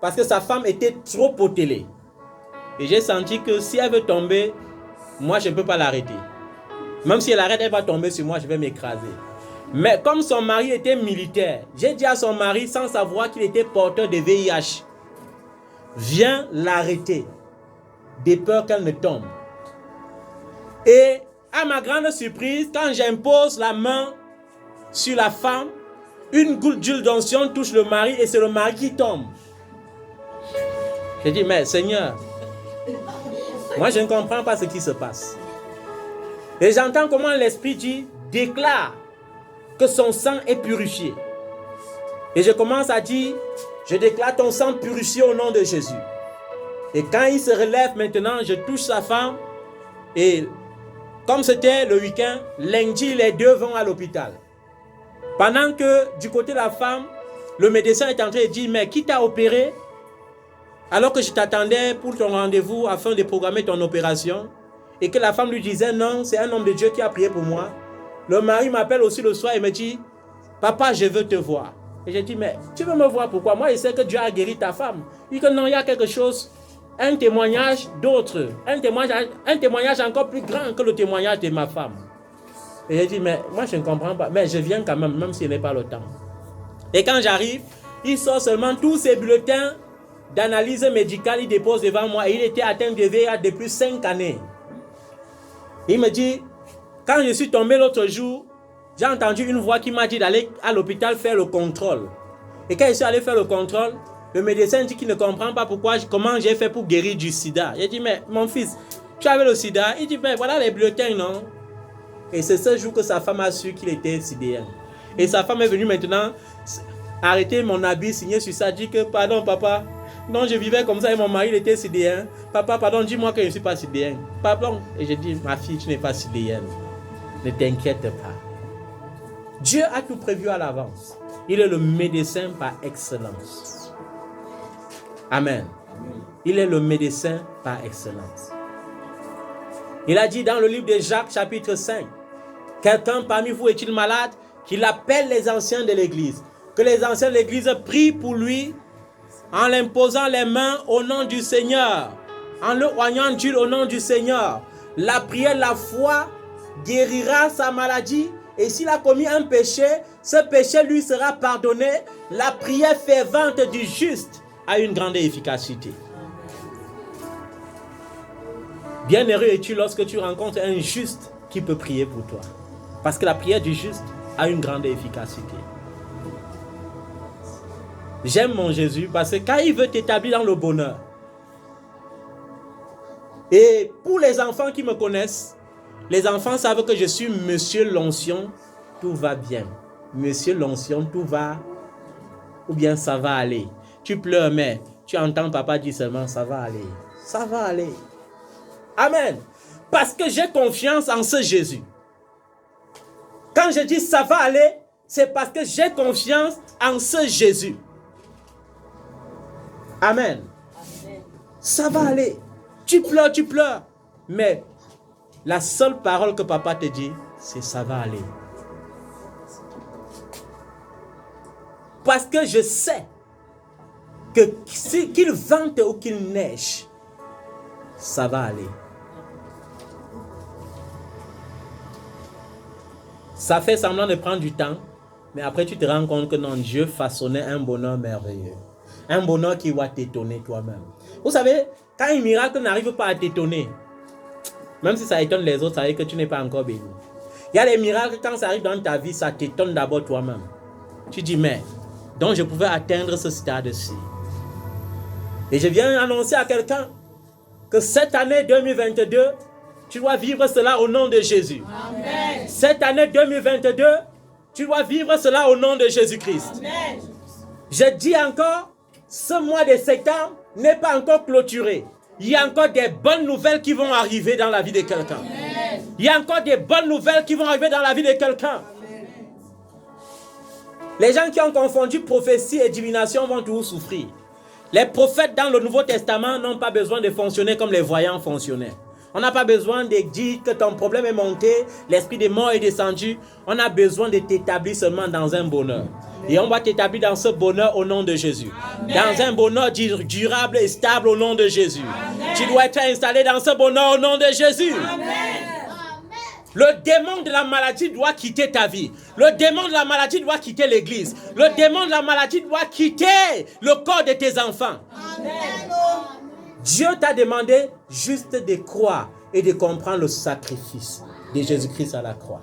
parce que sa femme était trop potelée, et j'ai senti que si elle veut tomber, moi je ne peux pas l'arrêter. Même si elle arrête, elle va tomber sur moi, je vais m'écraser. Mais comme son mari était militaire, j'ai dit à son mari, sans savoir qu'il était porteur de VIH, viens l'arrêter, de peur qu'elle ne tombe. Et à ma grande surprise, quand j'impose la main sur la femme, une goutte d'huile d'onction touche le mari et c'est le mari qui tombe. J'ai dit, mais Seigneur, moi je ne comprends pas ce qui se passe. Et j'entends comment l'Esprit dit, déclare que son sang est purifié. Et je commence à dire, je déclare ton sang purifié au nom de Jésus. Et quand il se relève maintenant, je touche sa femme. Et comme c'était le week-end, lundi, les deux vont à l'hôpital. Pendant que du côté de la femme, le médecin est en train de dire, mais qui t'a opéré? Alors que je t'attendais pour ton rendez-vous afin de programmer ton opération. Et que la femme lui disait, non, c'est un homme de Dieu qui a prié pour moi. Le mari m'appelle aussi le soir et me dit, papa, je veux te voir. Et j'ai dit, mais tu veux me voir pourquoi? Moi, je sais que Dieu a guéri ta femme. Il dit que non, il y a quelque chose, un témoignage d'autre, un témoignage encore plus grand que le témoignage de ma femme. Et j'ai dit, mais moi, je ne comprends pas. Mais je viens quand même, même s'il n'est pas le temps. Et quand j'arrive, il sort seulement tous ses bulletins d'analyse médicale, il dépose devant moi. Et il était atteint de VIH depuis 5 années. Il me dit, quand je suis tombé l'autre jour, j'ai entendu une voix qui m'a dit d'aller à l'hôpital faire le contrôle. Et quand je suis allé faire le contrôle, le médecin dit qu'il ne comprend pas comment j'ai fait pour guérir du sida. J'ai dit, mais mon fils, tu avais le sida? Il dit, mais voilà les bulletins, non? Et c'est ce jour que sa femme a su qu'il était sidéen. Et sa femme est venue maintenant arrêter mon habit, signer sur ça, dit que, pardon papa, non, je vivais comme ça et mon mari il était sidéen. Papa, pardon, dis-moi que je ne suis pas sidéen. Pardon. Et je dis, ma fille, tu n'es pas sidéenne. Ne t'inquiète pas. Dieu a tout prévu à l'avance. Il est le médecin par excellence. Amen. Il est le médecin par excellence. Il a dit dans le livre de Jacques, chapitre 5, quelqu'un parmi vous est-il malade? Qu'il appelle les anciens de l'église. Que les anciens de l'église prient pour lui en l'imposant les mains au nom du Seigneur, en le oignant d'huile au nom du Seigneur. La prière, la foi guérira sa maladie. Et s'il a commis un péché, ce péché lui sera pardonné. La prière fervente du juste a une grande efficacité. Bienheureux es-tu lorsque tu rencontres un juste qui peut prier pour toi. Parce que la prière du juste a une grande efficacité. J'aime mon Jésus parce que quand il veut t'établir dans le bonheur. Et pour les enfants qui me connaissent, les enfants savent que je suis Monsieur l'onction, tout va bien. Monsieur l'onction, tout va, ou bien ça va aller. Tu pleures, mais tu entends papa dire seulement ça va aller. Ça va aller. Amen. Parce que j'ai confiance en ce Jésus. Quand je dis ça va aller, c'est parce que j'ai confiance en ce Jésus. Amen. Ça va aller. Tu pleures. Mais la seule parole que papa te dit, c'est ça va aller. Parce que je sais que qu'il vente ou qu'il neige, ça va aller. Ça fait semblant de prendre du temps, mais après tu te rends compte que non, Dieu façonnait un bonheur merveilleux. Un bonheur qui va t'étonner toi-même. Vous savez, quand un miracle n'arrive pas à t'étonner, même si ça étonne les autres, ça veut dire que tu n'es pas encore béni. Il y a des miracles, quand ça arrive dans ta vie, ça t'étonne d'abord toi-même. Tu dis, mais, donc je pouvais atteindre ce stade-ci. Et je viens annoncer à quelqu'un que cette année 2022, tu dois vivre cela au nom de Jésus. Amen. Cette année 2022, tu dois vivre cela au nom de Jésus-Christ. Amen. Je dis encore, ce mois de septembre n'est pas encore clôturé. Il y a encore des bonnes nouvelles qui vont arriver dans la vie de quelqu'un. Amen. Il y a encore des bonnes nouvelles qui vont arriver dans la vie de quelqu'un. Amen. Les gens qui ont confondu prophétie et divination vont toujours souffrir. Les prophètes dans le Nouveau Testament n'ont pas besoin de fonctionner comme les voyants fonctionnaient. On n'a pas besoin de dire que ton problème est monté, l'esprit de mort est descendu. On a besoin de t'établir seulement dans un bonheur. Et on va t'établir dans ce bonheur au nom de Jésus. Amen. Dans un bonheur durable et stable au nom de Jésus. Amen. Tu dois être installé dans ce bonheur au nom de Jésus. Amen. Le démon de la maladie doit quitter ta vie. Le démon de la maladie doit quitter l'église. Le démon de la maladie doit quitter le corps de tes enfants. Amen. Dieu t'a demandé juste de croire et de comprendre le sacrifice de Jésus-Christ à la croix.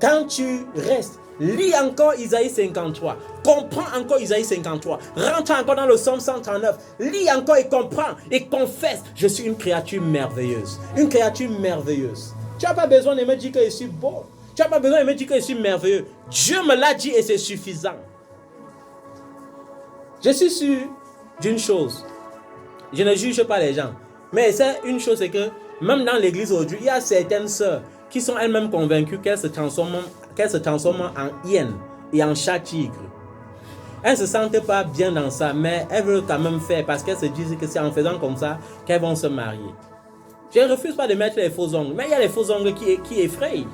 Quand tu restes, lis encore Isaïe 53, comprends encore Isaïe 53, rentre encore dans le psaume 139, lis encore et comprends et confesse, je suis une créature merveilleuse. Une créature merveilleuse. Tu n'as pas besoin de me dire que je suis beau. Tu n'as pas besoin de me dire que je suis merveilleux. Dieu me l'a dit et c'est suffisant. Je suis sûr d'une chose. Je ne juge pas les gens. Mais c'est une chose, c'est que même dans l'église aujourd'hui, il y a certaines sœurs qui sont elles-mêmes convaincues qu'elles se transforment en hyène et en chat tigre. Elles ne se sentent pas bien dans ça, mais elles veulent quand même faire parce qu'elles se disent que c'est en faisant comme ça qu'elles vont se marier. Je ne refuse pas de mettre les faux ongles, mais il y a les faux ongles qui effrayent.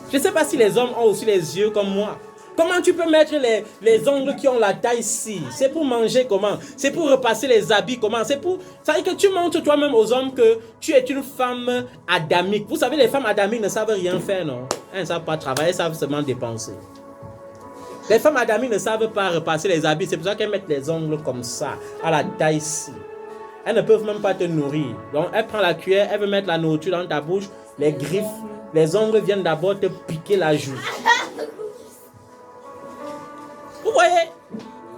Je ne sais pas si les hommes ont aussi les yeux comme moi. Comment tu peux mettre les ongles qui ont la taille ici? C'est pour manger comment? C'est pour repasser les habits comment? C'est pour... Ça veut dire que tu montres toi-même aux hommes que tu es une femme adamique. Vous savez, les femmes adamiques ne savent rien faire, non? Elles ne savent pas travailler, elles savent seulement dépenser. Les femmes adamiques ne savent pas repasser les habits. C'est pour ça qu'elles mettent les ongles comme ça, à la taille ici. Elles ne peuvent même pas te nourrir. Donc, elle prend la cuillère, elle veut mettre la nourriture dans ta bouche, les griffes, les ongles viennent d'abord te piquer la joue. Vous voyez,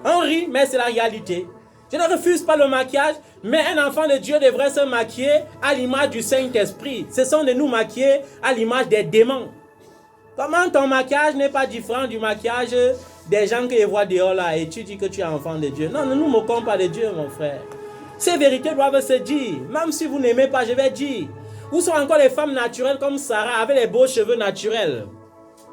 on rit, mais c'est la réalité. Je ne refuse pas le maquillage, mais un enfant de Dieu devrait se maquiller à l'image du Saint-Esprit. Ce sont de nous maquiller à l'image des démons. Comment ton maquillage n'est pas différent du maquillage des gens que je vois dehors là et tu dis que tu es enfant de Dieu? Non, ne nous moquons pas de Dieu, mon frère. Ces vérités doivent se dire. Même si vous n'aimez pas, je vais dire. Où sont encore les femmes naturelles comme Sarah avec les beaux cheveux naturels?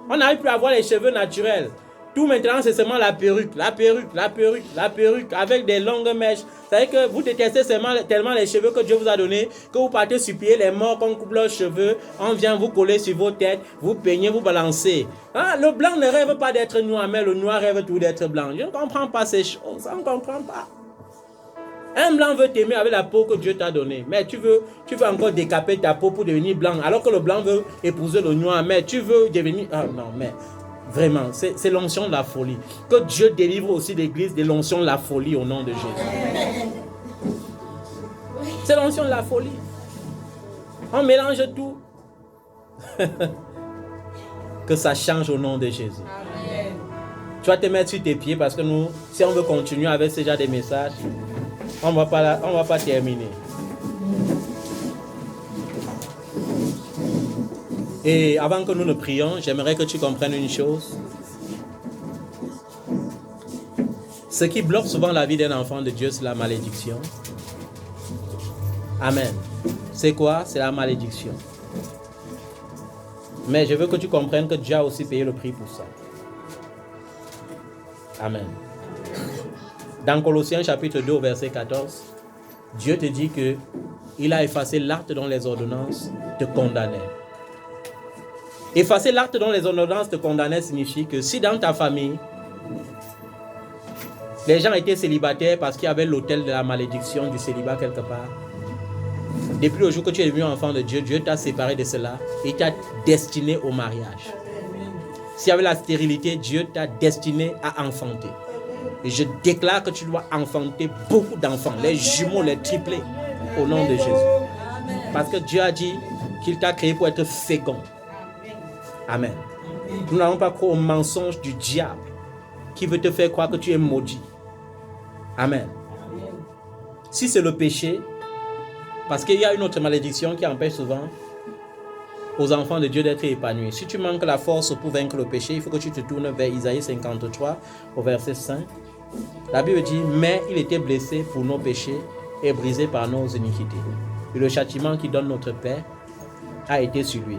On n'arrive plus à avoir les cheveux naturels. Tout maintenant, c'est seulement la perruque, avec des longues mèches. Vous savez que vous détestez tellement les cheveux que Dieu vous a donné, que vous partez supplier les morts qu'on coupe leurs cheveux, on vient vous coller sur vos têtes, vous peignez, vous balancez. Ah, le blanc ne rêve pas d'être noir, mais le noir rêve tout d'être blanc. Je ne comprends pas ces choses, on ne comprend pas. Un blanc veut t'aimer avec la peau que Dieu t'a donnée, mais tu veux encore décaper ta peau pour devenir blanc, alors que le blanc veut épouser le noir, mais tu veux devenir... Ah non, mais... Vraiment, c'est l'onction de la folie. Que Dieu délivre aussi l'église de l'onction de la folie au nom de Jésus. C'est l'onction de la folie. On mélange tout. Que ça change au nom de Jésus. Amen. Tu vas te mettre sur tes pieds parce que nous, si on veut continuer avec ce genre de messages, on va pas terminer. Et avant que nous ne prions, j'aimerais que tu comprennes une chose. Ce qui bloque souvent la vie d'un enfant de Dieu, c'est la malédiction. Amen. C'est quoi? C'est la malédiction. Mais je veux que tu comprennes que Dieu a aussi payé le prix pour ça. Amen. Dans Colossiens chapitre 2, verset 14, Dieu te dit que il a effacé l'acte dont les ordonnances te condamnaient. Effacer l'acte dont les ordonnances te condamnaient signifie que si dans ta famille, les gens étaient célibataires parce qu'il y avait l'autel de la malédiction du célibat quelque part, depuis le jour que tu es devenu enfant de Dieu, Dieu t'a séparé de cela et t'a destiné au mariage. S'il y avait la stérilité, Dieu t'a destiné à enfanter. Et je déclare que tu dois enfanter beaucoup d'enfants, les jumeaux, les triplés, au nom de Jésus. Parce que Dieu a dit qu'il t'a créé pour être fécond. Amen. Nous n'allons pas croire au mensonge du diable qui veut te faire croire que tu es maudit. Amen. Si c'est le péché, parce qu'il y a une autre malédiction qui empêche souvent aux enfants de Dieu d'être épanouis. Si tu manques la force pour vaincre le péché, il faut que tu te tournes vers Isaïe 53 au verset 5. La Bible dit, mais il était blessé pour nos péchés et brisé par nos iniquités. Et le châtiment qui donne notre paix a été sur lui.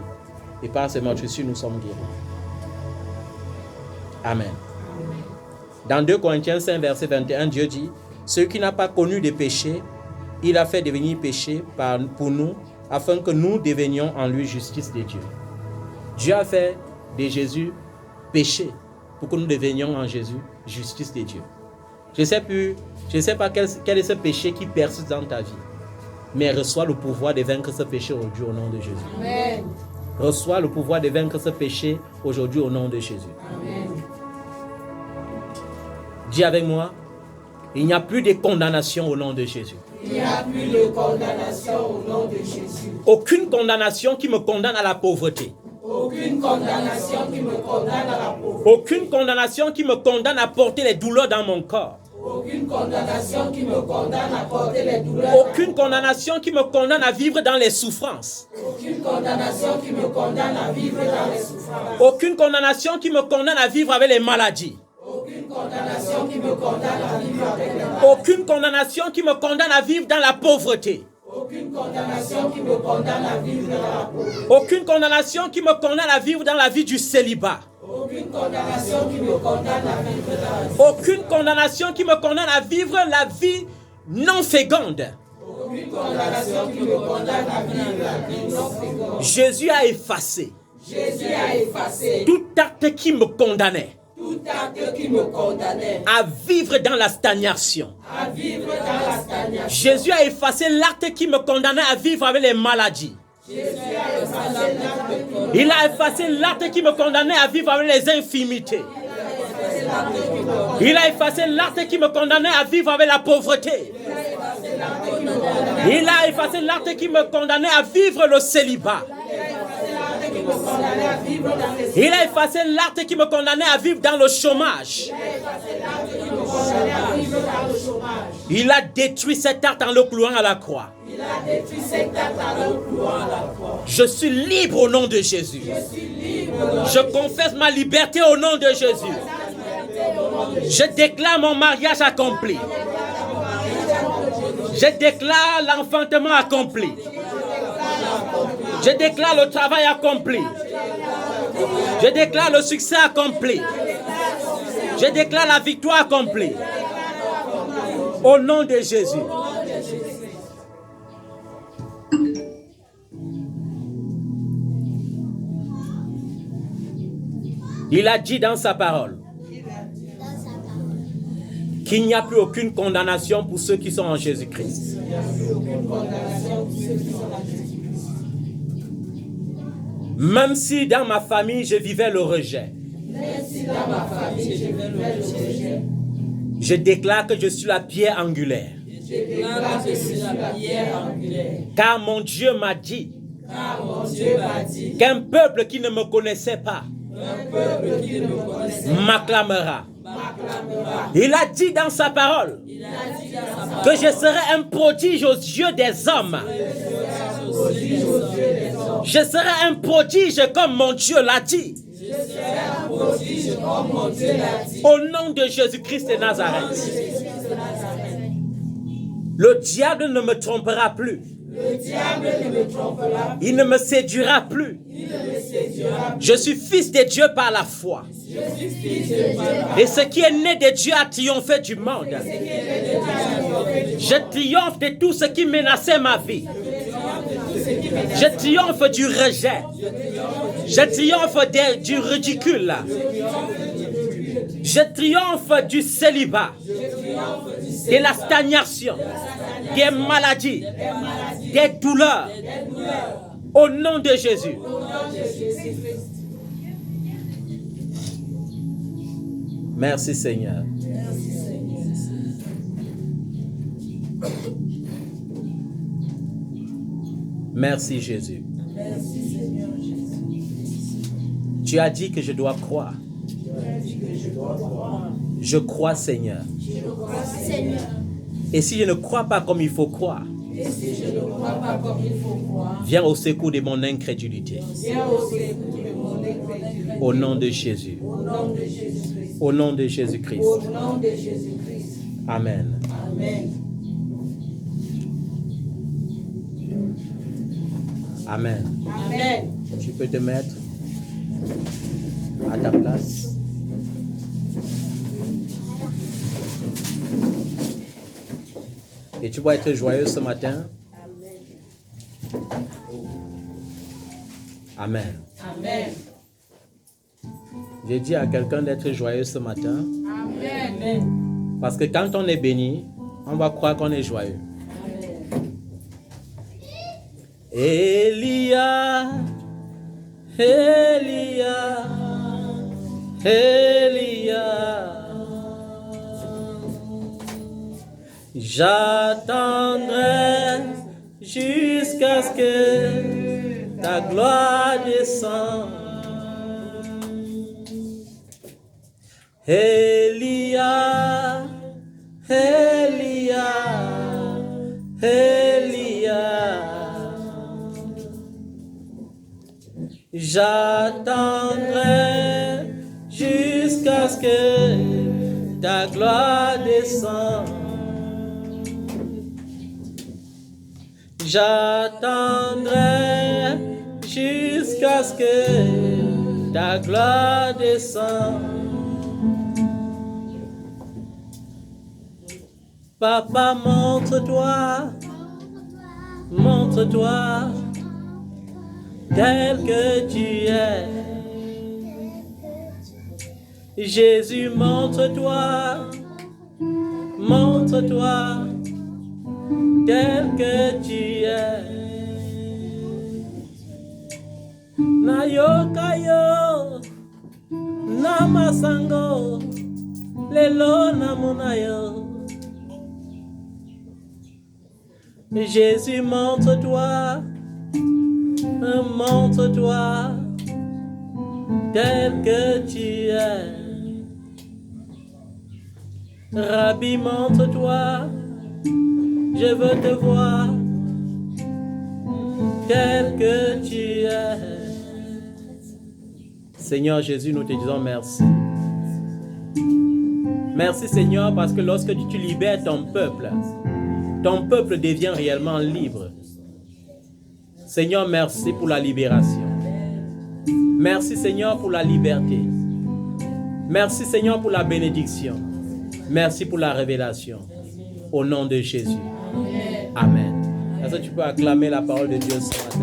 Et par ses meurtrissures, nous sommes guéris. Amen. Dans 2 Corinthiens 5, verset 21, Dieu dit, celui qui n'a pas connu de péché, il a fait devenir péché pour nous, afin que nous devenions en lui justice de Dieu. Dieu a fait de Jésus péché, pour que nous devenions en Jésus justice de Dieu. Je ne sais pas quel est ce péché qui persiste dans ta vie, mais reçois le pouvoir de vaincre ce péché aujourd'hui au nom de Jésus. Amen. Reçois le pouvoir de vaincre ce péché aujourd'hui au nom de Jésus. Amen. Dis avec moi, il n'y a plus de condamnation au nom de Jésus. Il n'y a plus de condamnation au nom de Jésus. Aucune condamnation qui me condamne à la pauvreté. Aucune condamnation qui me condamne à la pauvreté. Aucune condamnation qui me condamne à porter les douleurs dans mon corps. Aucune condamnation qui me condamne à porter les douleurs. Aucune condamnation qui me condamne à vivre dans les souffrances. Aucune condamnation qui me condamne à vivre dans les souffrances. Aucune condamnation qui me condamne à vivre avec les maladies. Aucune condamnation qui me condamne à vivre avec les maladies. Aucune condamnation qui me condamne à vivre dans la pauvreté. Aucune condamnation qui me condamne à vivre dans la pauvreté. Aucune condamnation qui me condamne à vivre dans la vie du célibat. Aucune condamnation qui me condamne à vivre dans la vie. Aucune condamnation qui me condamne à vivre la vie non féconde. Aucune condamnation qui me condamne à vivre la vie non féconde. Jésus a effacé Jésus a effacé tout acte qui me condamnait tout acte qui me condamnait à vivre dans la stagnation. à vivre dans la stagnation. Jésus a effacé l'acte qui me condamnait à vivre avec les maladies. Jésus a effacé l'acte qui me Il a effacé l'acte qui me condamnait à vivre avec les infirmités. Il a effacé l'acte qui me condamnait à vivre avec la pauvreté. Il a effacé l'acte qui me condamnait à vivre le célibat. Il a effacé l'acte qui me condamnait à vivre dans le chômage. Il a détruit cet acte en le clouant à la croix. Il a détruit cet acte en le clouant à la croix. Je suis libre au nom de Jésus. Je suis libre. Je confesse ma liberté au nom de Jésus. Je déclare mon mariage accompli. Je déclare l'enfantement accompli. Je déclare le travail accompli. Je déclare le succès accompli. Je déclare la victoire accomplie. Au nom de Jésus. Il a dit dans sa parole qu'il n'y a plus aucune condamnation pour ceux qui sont en Jésus-Christ. Même si dans ma famille je vivais le rejet, je déclare que je suis la pierre angulaire. Car mon Dieu m'a dit qu'un peuple qui ne me connaissait pas m'acclamera. Il a dit dans sa parole que je serai un prodige aux yeux des hommes. Je serai un prodige comme mon Dieu l'a dit. Au nom de Jésus-Christ de Nazareth. Le diable ne me trompera plus. Il ne me séduira plus. Je suis fils de Dieu par la foi. Et ce qui est né de Dieu a triomphé du monde. Je triomphe de tout ce qui menaçait ma vie. Je triomphe du rejet. Je triomphe du ridicule. Je triomphe du célibat, de la stagnation, des maladies, des douleurs. Au nom de Jésus. Merci Seigneur. Merci Jésus. Tu as dit que je dois croire. Je crois Seigneur. Et si je ne crois pas comme il faut croire, viens au secours de mon incrédulité. Au nom de Jésus. Au nom de Jésus-Christ. Amen. Amen. Tu peux te mettre à ta place. Et tu vas être joyeux ce matin. Amen. J'ai dit à quelqu'un d'être joyeux ce matin. Amen. Parce que quand on est béni, on va croire qu'on est joyeux. Elia, Elia, Elia, j'attendrai jusqu'à ce que ta gloire descende. Elia, Elia, Elia, j'attendrai jusqu'à ce que ta gloire descende. J'attendrai jusqu'à ce que ta gloire descende. Papa, montre-toi, montre-toi, tel que tu es. Jésus, montre-toi, montre-toi, tel que tu es. Nayokayo, namasango, lelo namunayo. Jésus, montre-toi, montre-toi, tel que tu es. Rabbi, montre-toi, je veux te voir, tel que tu es. Seigneur Jésus, nous te disons merci. Merci Seigneur, parce que lorsque tu libères ton peuple devient réellement libre. Seigneur, merci pour la libération. Merci Seigneur pour la liberté. Merci Seigneur pour la bénédiction. Merci pour la révélation. Au nom de Jésus. Amen. Est-ce que tu peux acclamer la parole de Dieu ce matin?